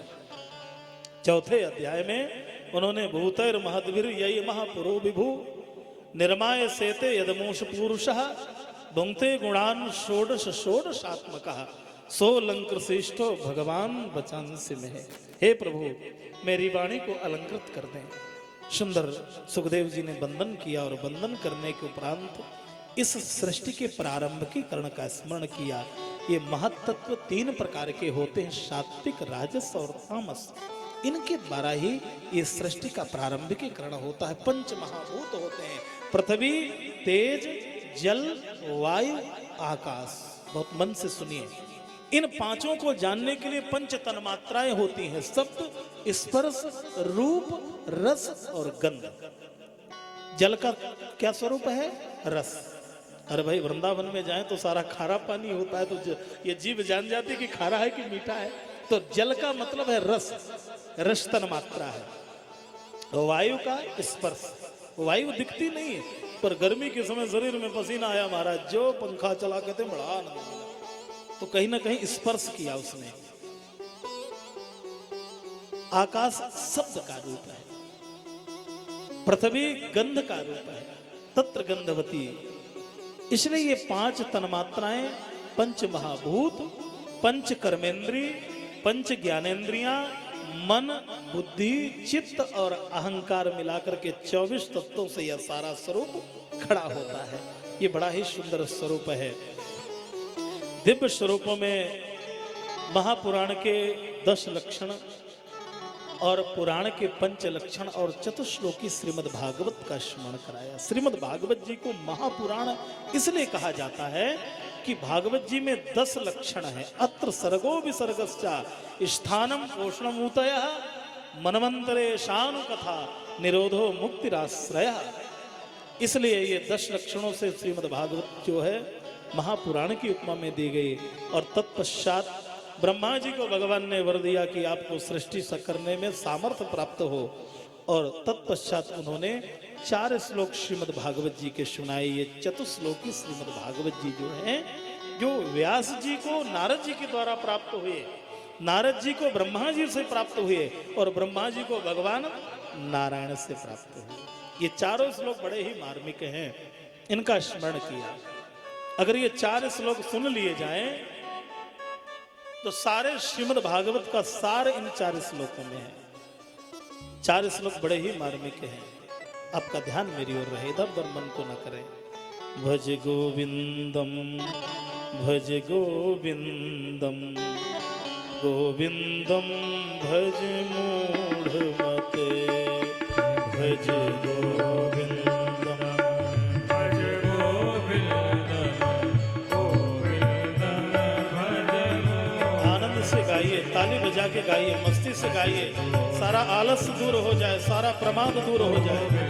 चौथे अध्याय में उन्होंने भूतैर महद्वीर यही महापुरो विभु निर्माय सेते यदमोष पुरुषः भुंक्ते गुणान षोडश षोडशात्मकः सोलंकृत श्रेष्ठो भगवान वचांसि में। हे प्रभु मेरी वाणी को अलंकृत कर दें। सुंदर सुखदेव जी ने वंदन किया और वंदन करने के उपरांत इस सृष्टि के प्रारंभिकीकरण का स्मरण किया। ये महत्त्व 3 प्रकार के होते हैं, सात्विक, राजस और तामस। इनके द्वारा ही ये सृष्टि का प्रारंभिकीकरण होता है। 5 महाभूत होते हैं, पृथ्वी, तेज, जल, वायु, आकाश। बहुत मन से सुनिए। इन 5 को जानने के लिए 5 तन्मात्राएं होती हैं, शब्द, स्पर्श, रूप, रस और गंध। जल का क्या स्वरूप है? रस। अरे भाई वृंदावन में जाएं तो सारा खारा पानी होता है, तो ये जीव जान जाती है कि खारा है कि मीठा है। तो जल का मतलब है रस, रस तन्मात्रा है। वायु का स्पर्श, वायु दिखती नहीं है पर गर्मी के समय शरीर में पसीना आया महाराज, जो पंखा चला कहते बड़ा आनंद मिला, तो कहीं ना कहीं स्पर्श किया उसने। आकाश शब्द का रूप है, पृथ्वी गंध का रूप है, तत्र गंधवती। इसलिए ये 5 तन्मात्राएं, 5 महाभूत, 5 कर्मेंद्रिय, 5 ज्ञानेंद्रियां, मन, बुद्धि, चित्त और अहंकार मिलाकर के 24 तत्वों से यह सारा स्वरूप खड़ा होता है। ये बड़ा ही सुंदर स्वरूप है। दिव्य स्वरूपों में महापुराण के 10 लक्षण और पुराण के 5 लक्षण और चतुश्लोकी श्रीमद् भागवत का स्मरण कराया। श्रीमद् भागवत जी को महापुराण इसलिए कहा जाता है कि भागवत जी में 10 लक्षण है। अत्र सर्गो विसर्गश्चा स्थानम पोषणमूतयः मनवंतरे शानु कथा निरोधो मुक्तिराश्रयः। इसलिए ये 10 लक्षणों से श्रीमद् भागवत जो है महापुराण की उपमा में दी गई। और तत्पश्चात ब्रह्मा जी को भगवान ने वर दिया कि आपको सृष्टि करने में सामर्थ्य प्राप्त हो, और तत्पश्चात उन्होंने 4 श्लोक श्रीमद् भागवत जी के सुनाए। ये चतुश्लोकी श्रीमद् भागवत जी जो है, जो व्यास जी को नारद जी के द्वारा प्राप्त हुए, नारद जी को ब्रह्मा जी से प्राप्त हुए और ब्रह्मा जी को भगवान नारायण से प्राप्त हुए। ये चारों श्लोक बड़े ही मार्मिक हैं, इनका स्मरण किया। अगर ये 4 श्लोक सुन लिए जाएं तो सारे श्रीमद् भागवत का सार इन 4 श्लोकों में है। 4 श्लोक बड़े ही मार्मिक हैं। आपका ध्यान मेरी ओर रहे, इधर उधर मन को न करें। भज गोविंदम भज गोविंदम गोविंदम भज मूढ़मते भज गोविंदम भज गोविंदम गाइए, मस्ती से गाइए, सारा आलस दूर हो जाए, सारा प्रमाद दूर हो जाए।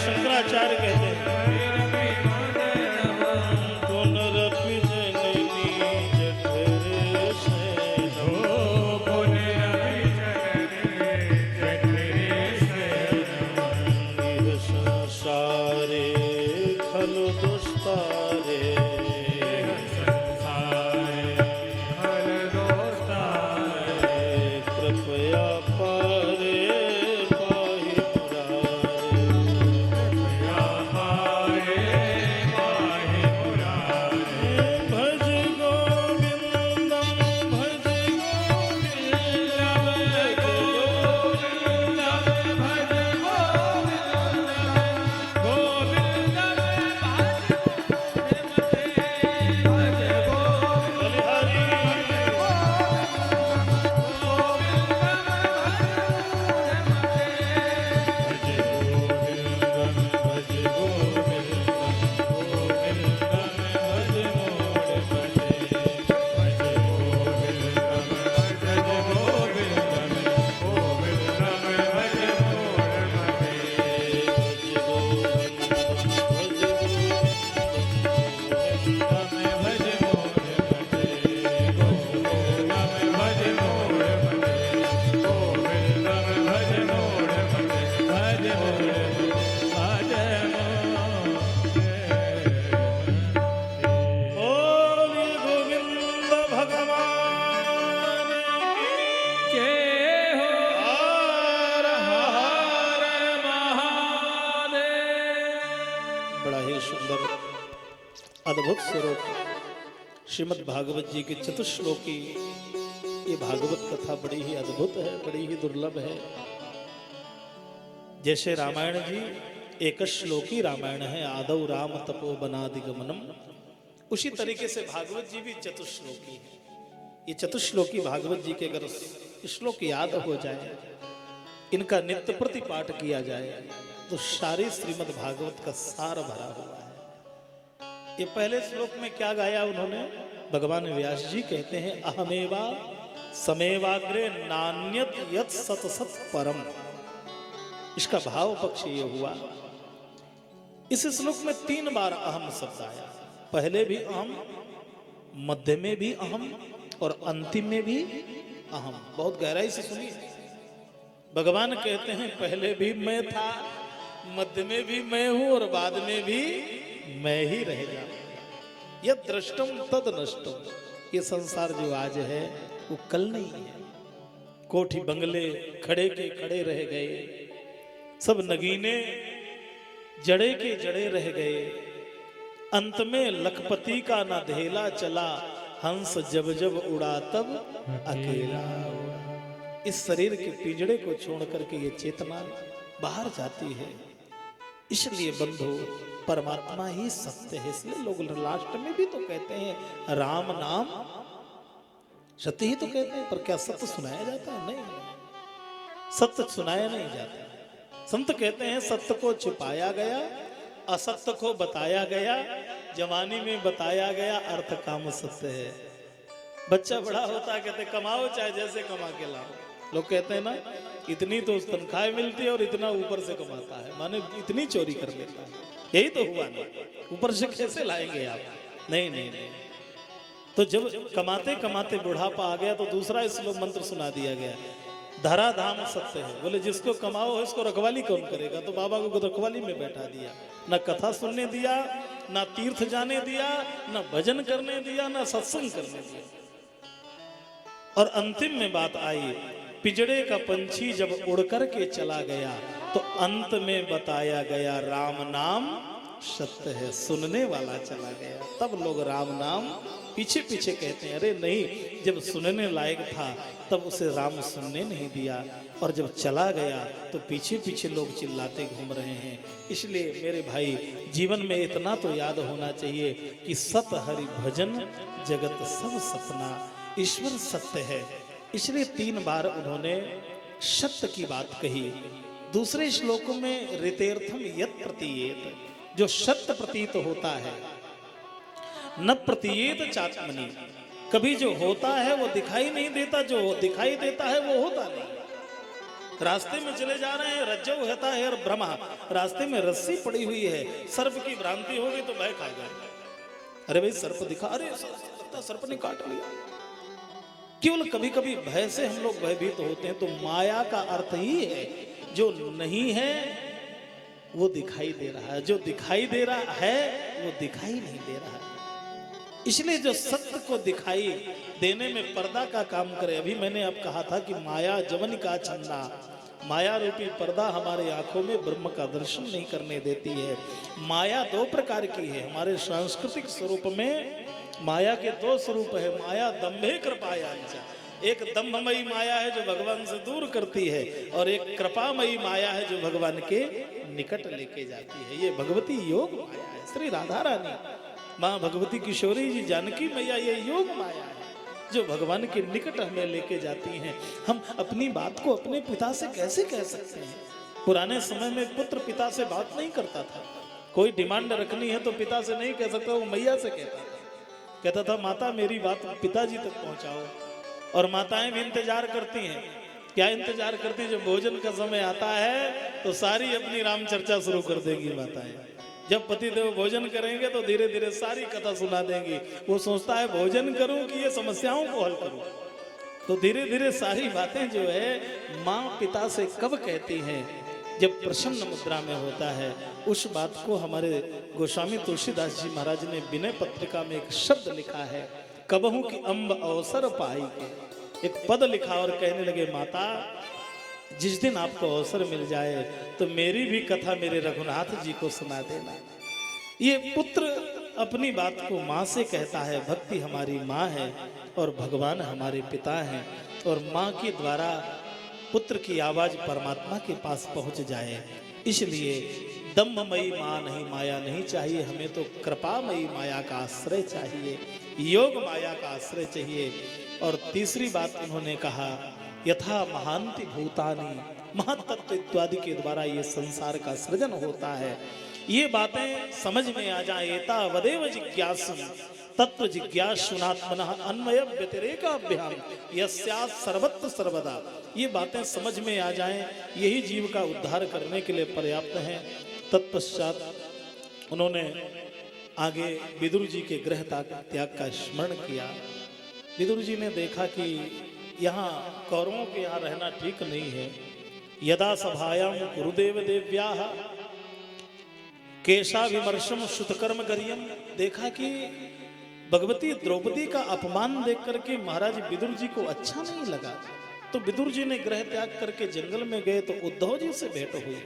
शंकराचार्य कहते हैं अद्भुत स्वरूप श्रीमद् भागवत जी की चतुश्लोकी ये भागवत कथा बड़ी ही अद्भुत है, बड़ी ही दुर्लभ है। जैसे रामायण जी एक श्लोकी रामायण है, आदौ राम तपो बनादिगमनम, उसी तरीके से भागवत जी भी चतुश्लोकी है। ये चतुश्लोकी भागवत जी के अगर श्लोक याद हो जाए, इनका नित्य प्रति पाठ किया जाए, तो सारी श्रीमद् भागवत का सार भरा हुआ है। ये पहले श्लोक में क्या गाया उन्होंने? भगवान व्यास जी कहते हैं अहमेवा समेवाग्रे नान्यत यत् सत सत परम। इसका भाव पक्ष ये हुआ, इस श्लोक में 3 बार अहम शब्द आया। पहले भी अहम, मध्य में भी अहम और अंतिम में भी अहम। बहुत गहराई से सुनिए। भगवान कहते हैं पहले भी मैं था, मध्य में भी मैं हूं और बाद में भी मैं ही रह जाऊंगा। यद दृष्टम तद नष्टम। ये संसार जो आज है वो कल नहीं है। कोठी बंगले खड़े के खड़े रह गए, सब नगीने जड़े के जड़े रह गए। अंत में लखपति का ना धेला चला, हंस जब जब उड़ा तब अकेला उड़ा। इस शरीर के पिंजड़े को छोड़ करके ये चेतना बाहर जाती है। इसलिए बंधु परमात्मा ही सत्य है। इसलिए लोग लास्ट में भी तो कहते हैं राम नाम सत्य ही तो कहते हैं, पर क्या सत्य सुनाया जाता है? नहीं, सत्य सुनाया नहीं जाता। संत कहते हैं सत्य को छिपाया गया, असत्य को बताया गया, जवानी में बताया गया, अर्थ काम सत्य है। बच्चा बड़ा होता है कहते कमाओ चाहे जैसे कमा के लाओ। लोग कहते हैं ना इतनी तो तनख्वाह मिलती है और इतना ऊपर से कमाता है, माने इतनी चोरी कर लेता है। यही तो हुआ ना, ऊपर से कैसे लाएंगे आप? नहीं नहीं नहीं। तो जब कमाते कमाते बुढ़ापा आ गया तो दूसरा श्लोक मंत्र सुना दिया गया, धरा धाम सत्य है। बोले जिसको कमाओ इसको रखवाली कौन करेगा? तो बाबा को रखवाली में बैठा दिया, ना कथा सुनने दिया, ना तीर्थ जाने दिया, ना भजन करने दिया, ना सत्संग करने दिया। और अंतिम में बात आई, पिंजड़े का पंछी जब उड़ करके चला गया तो अंत में बताया गया राम नाम सत्य है। सुनने वाला चला गया, तब लोग राम नाम पीछे पीछे कहते हैं अरे नहीं, जब सुनने लायक था तब उसे राम सुनने नहीं दिया, और जब चला गया तो पीछे पीछे लोग चिल्लाते घूम रहे हैं। इसलिए मेरे भाई जीवन में इतना तो याद होना चाहिए कि सत हरि भजन जगत सब सपना, ईश्वर सत्य है। इसलिए 3 बार उन्होंने सत्य की बात कही। दूसरे श्लोक में ऋतेर्थम यत् प्रतीयेत, जो सत्य प्रतीत होता है, न प्रतीयेत चात्मनि, कभी जो होता है वो दिखाई नहीं देता, जो दिखाई देता है वो होता नहीं। रास्ते में चले जा रहे हैं, रज्जु होता है और ब्रह्मा, रास्ते में रस्सी पड़ी हुई है, सर्प की भ्रांति होगी तो भय खा जाए। अरे भाई सर्प दिखा, अरे सर्प ने काट लिया। केवल कभी कभी भय से हम लोग भयभीत होते हैं। तो माया का अर्थ ही है जो नहीं है वो दिखाई दे रहा है, जो दिखाई दे रहा है वो दिखाई नहीं दे रहा है। इसलिए जो सत्य को दिखाई देने में पर्दा का काम करे। अभी मैंने अब कहा था कि माया जवन का छन्ना, माया रूपी पर्दा हमारे आंखों में ब्रह्म का दर्शन नहीं करने देती है। माया 2 प्रकार की है। हमारे सांस्कृतिक स्वरूप में माया के 2 स्वरूप है, माया दंभे कृपाया। एक दंभमयी माया है जो भगवान से दूर करती है, और एक कृपामयी माया है जो भगवान के निकट लेके जाती है। ये भगवती योग माया है। श्री राधा रानी माँ भगवती किशोरी जी जानकी मैया ये योग माया है जो भगवान के निकट हमें लेके जाती हैं। हम अपनी बात को अपने पिता से कैसे कह सकते हैं? पुराने समय में पुत्र पिता से बात नहीं करता था। कोई डिमांड रखनी है तो पिता से नहीं कह सकता, वो मैया से कहता था माता मेरी बात पिताजी तक पहुंचाओ। और माताएं भी इंतजार करती हैं। क्या इंतजार करती हैं? जब भोजन का समय आता है तो सारी अपनी राम चर्चा शुरू कर देंगी माताएं। जब पतिदेव भोजन करेंगे तो धीरे धीरे सारी कथा सुना देंगी। वो सोचता है भोजन करूं कि ये समस्याओं को हल करूं। तो धीरे धीरे सारी बातें जो है माँ पिता से कब कहती हैं? जब प्रसन्न मुद्रा में होता है। उस बात को हमारे गोस्वामी तुलसीदास जी महाराज ने विनय पत्रिका में एक शब्द लिखा है, कबहू की अम्ब अवसर पाई के। एक पद लिखा और कहने लगे माता जिस दिन आपको अवसर मिल जाए तो मेरी भी कथा मेरे रघुनाथ जी को सुना देना। ये पुत्र अपनी बात को माँ से कहता है। भक्ति हमारी माँ है और भगवान हमारे पिता हैं, और माँ के द्वारा पुत्र की आवाज परमात्मा के पास पहुंच जाए। इसलिए दम्भमयी माँ नहीं, माया नहीं चाहिए हमें, तो कृपामयी माया का आश्रय चाहिए, योग माया का आश्रय चाहिए। और तीसरी बात उन्होंने कहा यथा महांति भूतानि, महत्तत्व इत्यादि के द्वारा ये संसार का सृजन होता है। ये बातें समझ में आ जाए। एतावदेव जिज्ञासु तत्व जिज्ञासुनात्मनः अन्वय व्यतिरेकाभ्याम यस्यात् सर्वत्र सर्वदा। ये बातें समझ में आ जाएं, यही जीव का उद्धार करने के लिए पर्याप्त हैं। तत्पश्चात उन्होंने आगे विदुर जी के गृह त्याग का स्मरण किया। विदुर जी ने देखा कि यहाँ कौरवों के यहाँ रहना ठीक नहीं है। यदा सभायाम गुरुदेव देव्याः केशा विमर्शम श्रुतकर्म गरियम, देखा कि भगवती द्रौपदी का अपमान देख करके महाराज विदुर जी को अच्छा नहीं लगा। तो विदुर जी ने गृह त्याग करके जंगल में गए तो उद्धव जी से भेंट हुई।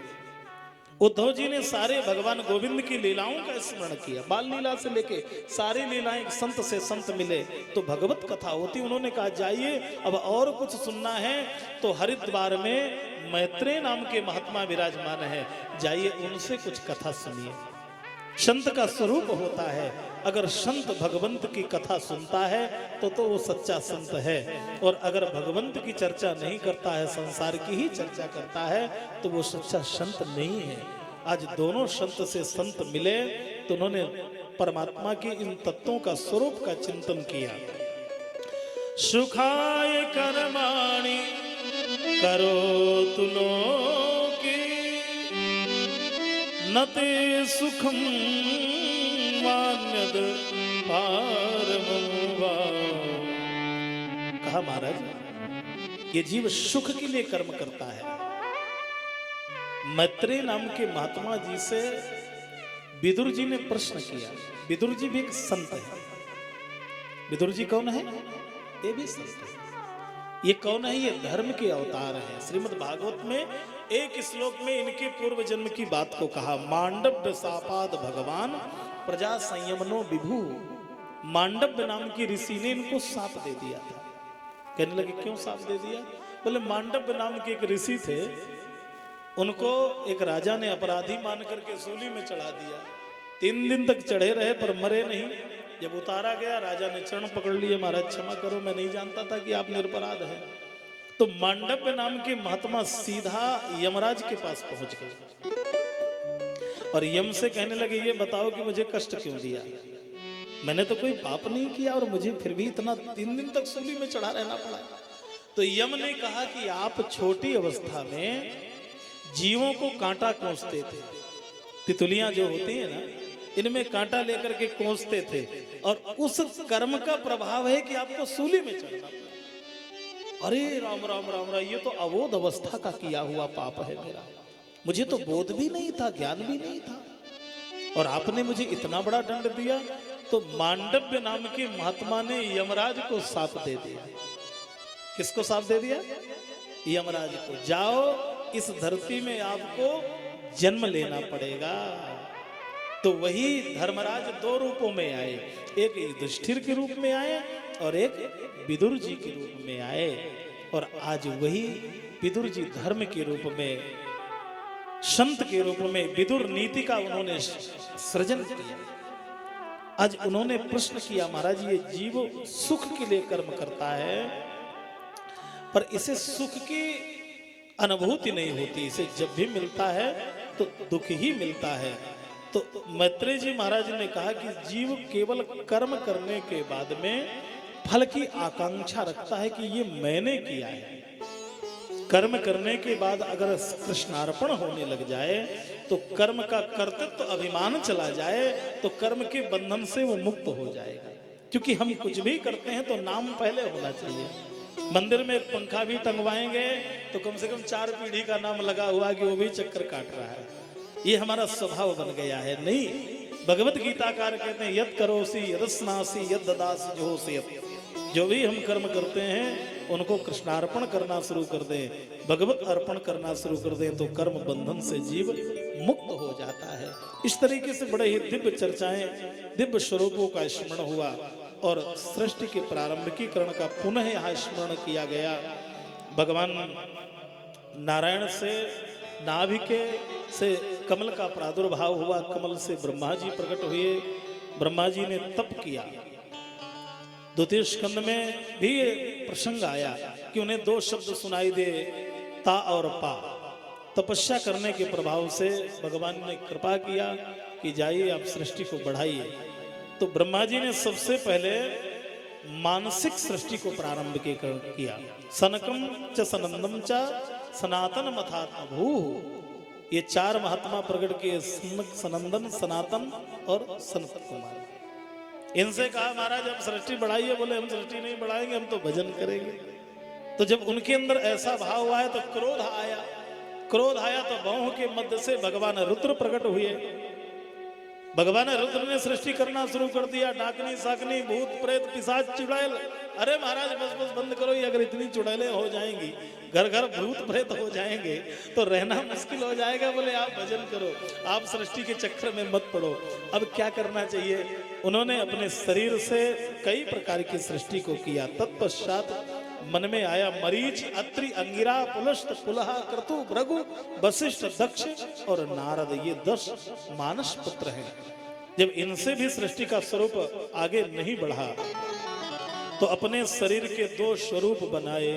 उद्धव जी ने सारे भगवान गोविंद की लीलाओं का स्मरण किया, बाल लीला से लेके सारी लीलाएं, संत से संत मिले तो भगवत कथा होती। उन्होंने कहा जाइए अब और कुछ सुनना है तो हरिद्वार में मैत्रेय नाम के महात्मा विराजमान है, जाइए उनसे कुछ कथा सुनिए। संत का स्वरूप होता है, अगर संत भगवंत की कथा सुनता है तो वो सच्चा संत है, और अगर भगवंत की चर्चा नहीं करता है, संसार की ही चर्चा करता है, तो वो सच्चा संत नहीं है। आज दोनों संत से संत मिले तो उन्होंने परमात्मा के इन तत्वों का स्वरूप का चिंतन किया। सुखाय कर्माणि करोतु लोके नते सुखम वान्यद पारमं वा। कहा महाराज ये जीव सुख के लिए कर्म करता है। मैत्रेय नाम के महात्मा जी से विदुर जी ने प्रश्न किया। विदुर जी भी एक संत है। विदुर जी कौन है? ये भी संत है। ये कौन है? ये धर्म के अवतार हैं। श्रीमद् भागवत में एक श्लोक में इनके पूर्व जन्म की बात को कहा। मांडव्य सापाद भगवान प्रजा संयमनो विभु। मांडव्य नाम की ऋषि ने इनको साप दे दिया था। कहने लगे क्यों साप दे दिया? बोले मांडव्य नाम के एक ऋषि थे, उनको एक राजा ने अपराधी मान करके सूली में चढ़ा दिया। 3 दिन तक चढ़े रहे पर मरे नहीं। जब उतारा गया राजा ने चरण पकड़ लिए, महाराज क्षमा करो, मैं नहीं जानता था कि आप निरपराध हैं। तो मांडव्य नाम के महात्मा सीधा यमराज के पास पहुंच गए और यम से कहने लगे ये बताओ कि मुझे कष्ट क्यों दिया? मैंने तो कोई पाप नहीं किया और मुझे फिर भी इतना 3 दिन तक सूली में चढ़ा रहना पड़ा। तो यम ने कहा कि आप छोटी अवस्था में जीवों को कांटा कोसते थे। तितलियां जो होती है ना, इनमें कांटा लेकर के कोसते थे, और उस कर्म का प्रभाव है कि आपको सूली में चढ़ना पड़ा। अरे राम राम राम राम, ये तो अबोध अवस्था का किया हुआ पाप है मेरा। मुझे तो बोध भी नहीं था, ज्ञान भी नहीं था, और आपने मुझे इतना बड़ा दंड दिया। तो मांडव्य नाम के महात्मा ने यमराज को साप दे दिया। किसको साप दे दिया? यमराज को। जाओ इस धरती में आपको जन्म लेना पड़ेगा। तो वही धर्मराज 2 रूपों में आए, एक युधिष्ठिर के रूप में आए और एक विदुर जी के रूप में आए। और आज वही विदुर जी धर्म के रूप में, संत के रूप में विदुर नीति का उन्होंने सृजन किया। आज उन्होंने प्रश्न किया महाराज ये जीव सुख के लिए कर्म करता है पर इसे सुख की अनुभूति नहीं होती, इसे जब भी मिलता है तो दुख ही मिलता है। तो मैत्रेय जी महाराज ने कहा कि जीव केवल कर्म करने के बाद में फल की आकांक्षा रखता है कि ये मैंने किया है। कर्म करने के बाद अगर कृष्णार्पण होने लग जाए तो कर्म का कर्तृत्व अभिमान चला जाए तो कर्म के बंधन से वो मुक्त हो जाएगा। क्योंकि हम कुछ भी करते हैं तो नाम पहले होना चाहिए। मंदिर में एक पंखा भी टंगवाएंगे तो कम से कम 4 पीढ़ी का नाम लगा हुआ कि वो भी चक्कर काट रहा है। ये हमारा स्वभाव बन गया है। नहीं, भगवत गीताकार कहते हैं यद करोसी यदस्नासी यद ददासी जोहोसी। जो भी हम कर्म करते हैं उनको कृष्णार्पण करना शुरू कर दें, भगवत अर्पण करना शुरू कर दें तो कर्म बंधन से जीव मुक्त हो जाता है। इस तरीके से बड़े ही दिव्य चर्चाएं, दिव्य स्वरूपों का स्मरण हुआ और सृष्टि के प्रारंभिकीकरण का पुनः यहाँ स्मरण किया गया। भगवान नारायण से नाभिके से कमल का प्रादुर्भाव हुआ, कमल से ब्रह्मा जी प्रकट हुए, ब्रह्मा जी ने तप किया। 2 स्कंद में भी ये प्रसंग आया कि उन्हें 2 शब्द सुनाई दे, ता और पा। तपस्या करने के प्रभाव से भगवान ने कृपा किया कि जाइए आप सृष्टि को बढ़ाइए। तो ब्रह्मा जी ने सबसे पहले मानसिक सृष्टि को प्रारंभ किया। सनकम च सनंदम च सनातन मथात्मभू। ये 4 महात्मा प्रकट किए, सनक, सनंदन, सनातन और सनत कुमार। इनसे कहा महाराज हम सृष्टि बढ़ाइए, बोले हम सृष्टि नहीं बढ़ाएंगे, हम तो भजन करेंगे। तो जब उनके अंदर ऐसा भाव आया तो क्रोध आया। क्रोध आया तो बाहों के मध्य से भगवान रुद्र प्रकट हुए। भगवान रुद्र ने सृष्टि करना शुरू कर दिया। डाकनी साकनी भूत प्रेत पिशाच चुड़ैल, अरे महाराज बस बस बंद करो, ये अगर इतनी चुड़ैलें हो जाएंगी, घर घर भूत प्रेत हो जाएंगे तो रहना मुश्किल हो जाएगा। बोले आप भजन करो, आप सृष्टि के चक्कर में मत पड़ो। अब क्या करना चाहिए? उन्होंने अपने शरीर से कई प्रकार की सृष्टि को किया। तत्पश्चात मन में आया मरीच, अत्रि, अंगिरा, पुलस्त, पुलहा, क्रतु, भृगु, वशिष्ठ, दक्ष और नारद, ये 10 मानस पुत्र हैं। जब इनसे भी सृष्टि का स्वरूप आगे नहीं बढ़ा तो अपने शरीर के 2 स्वरूप बनाए।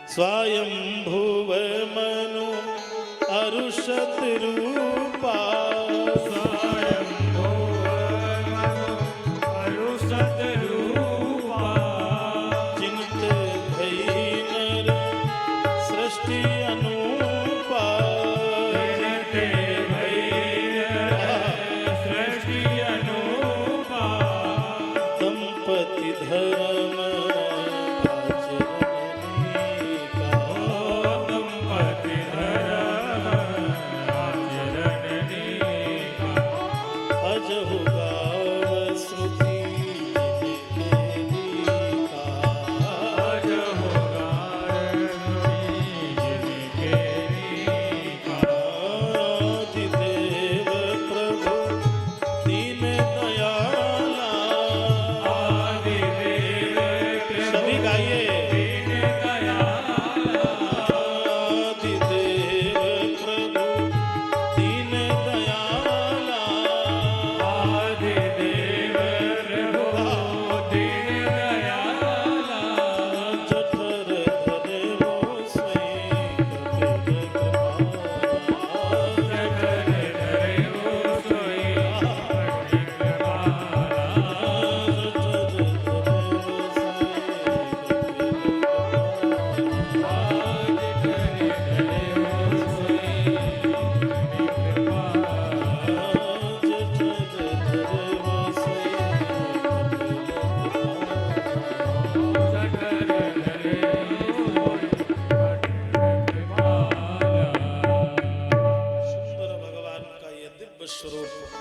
स्वयंभुव मनु अरुषत रूपा,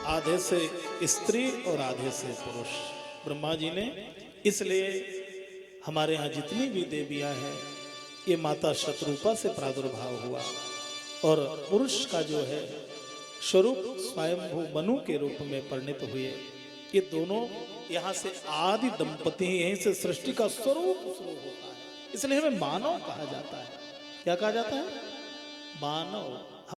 आधे से स्त्री और आधे से पुरुष ब्रह्मा जी ने। इसलिए हमारे यहाँ जितनी भी देवियां हैं ये माता शतरूपा से प्रादुर्भाव हुआ और पुरुष का जो है स्वरूप स्वयंभू मनु के रूप में परिणित हुए। ये दोनों यहाँ से आदि दंपति, यहीं से सृष्टि का स्वरूप शुरू होता है। इसलिए हमें मानव कहा जाता है। क्या कहा जाता है? मानव।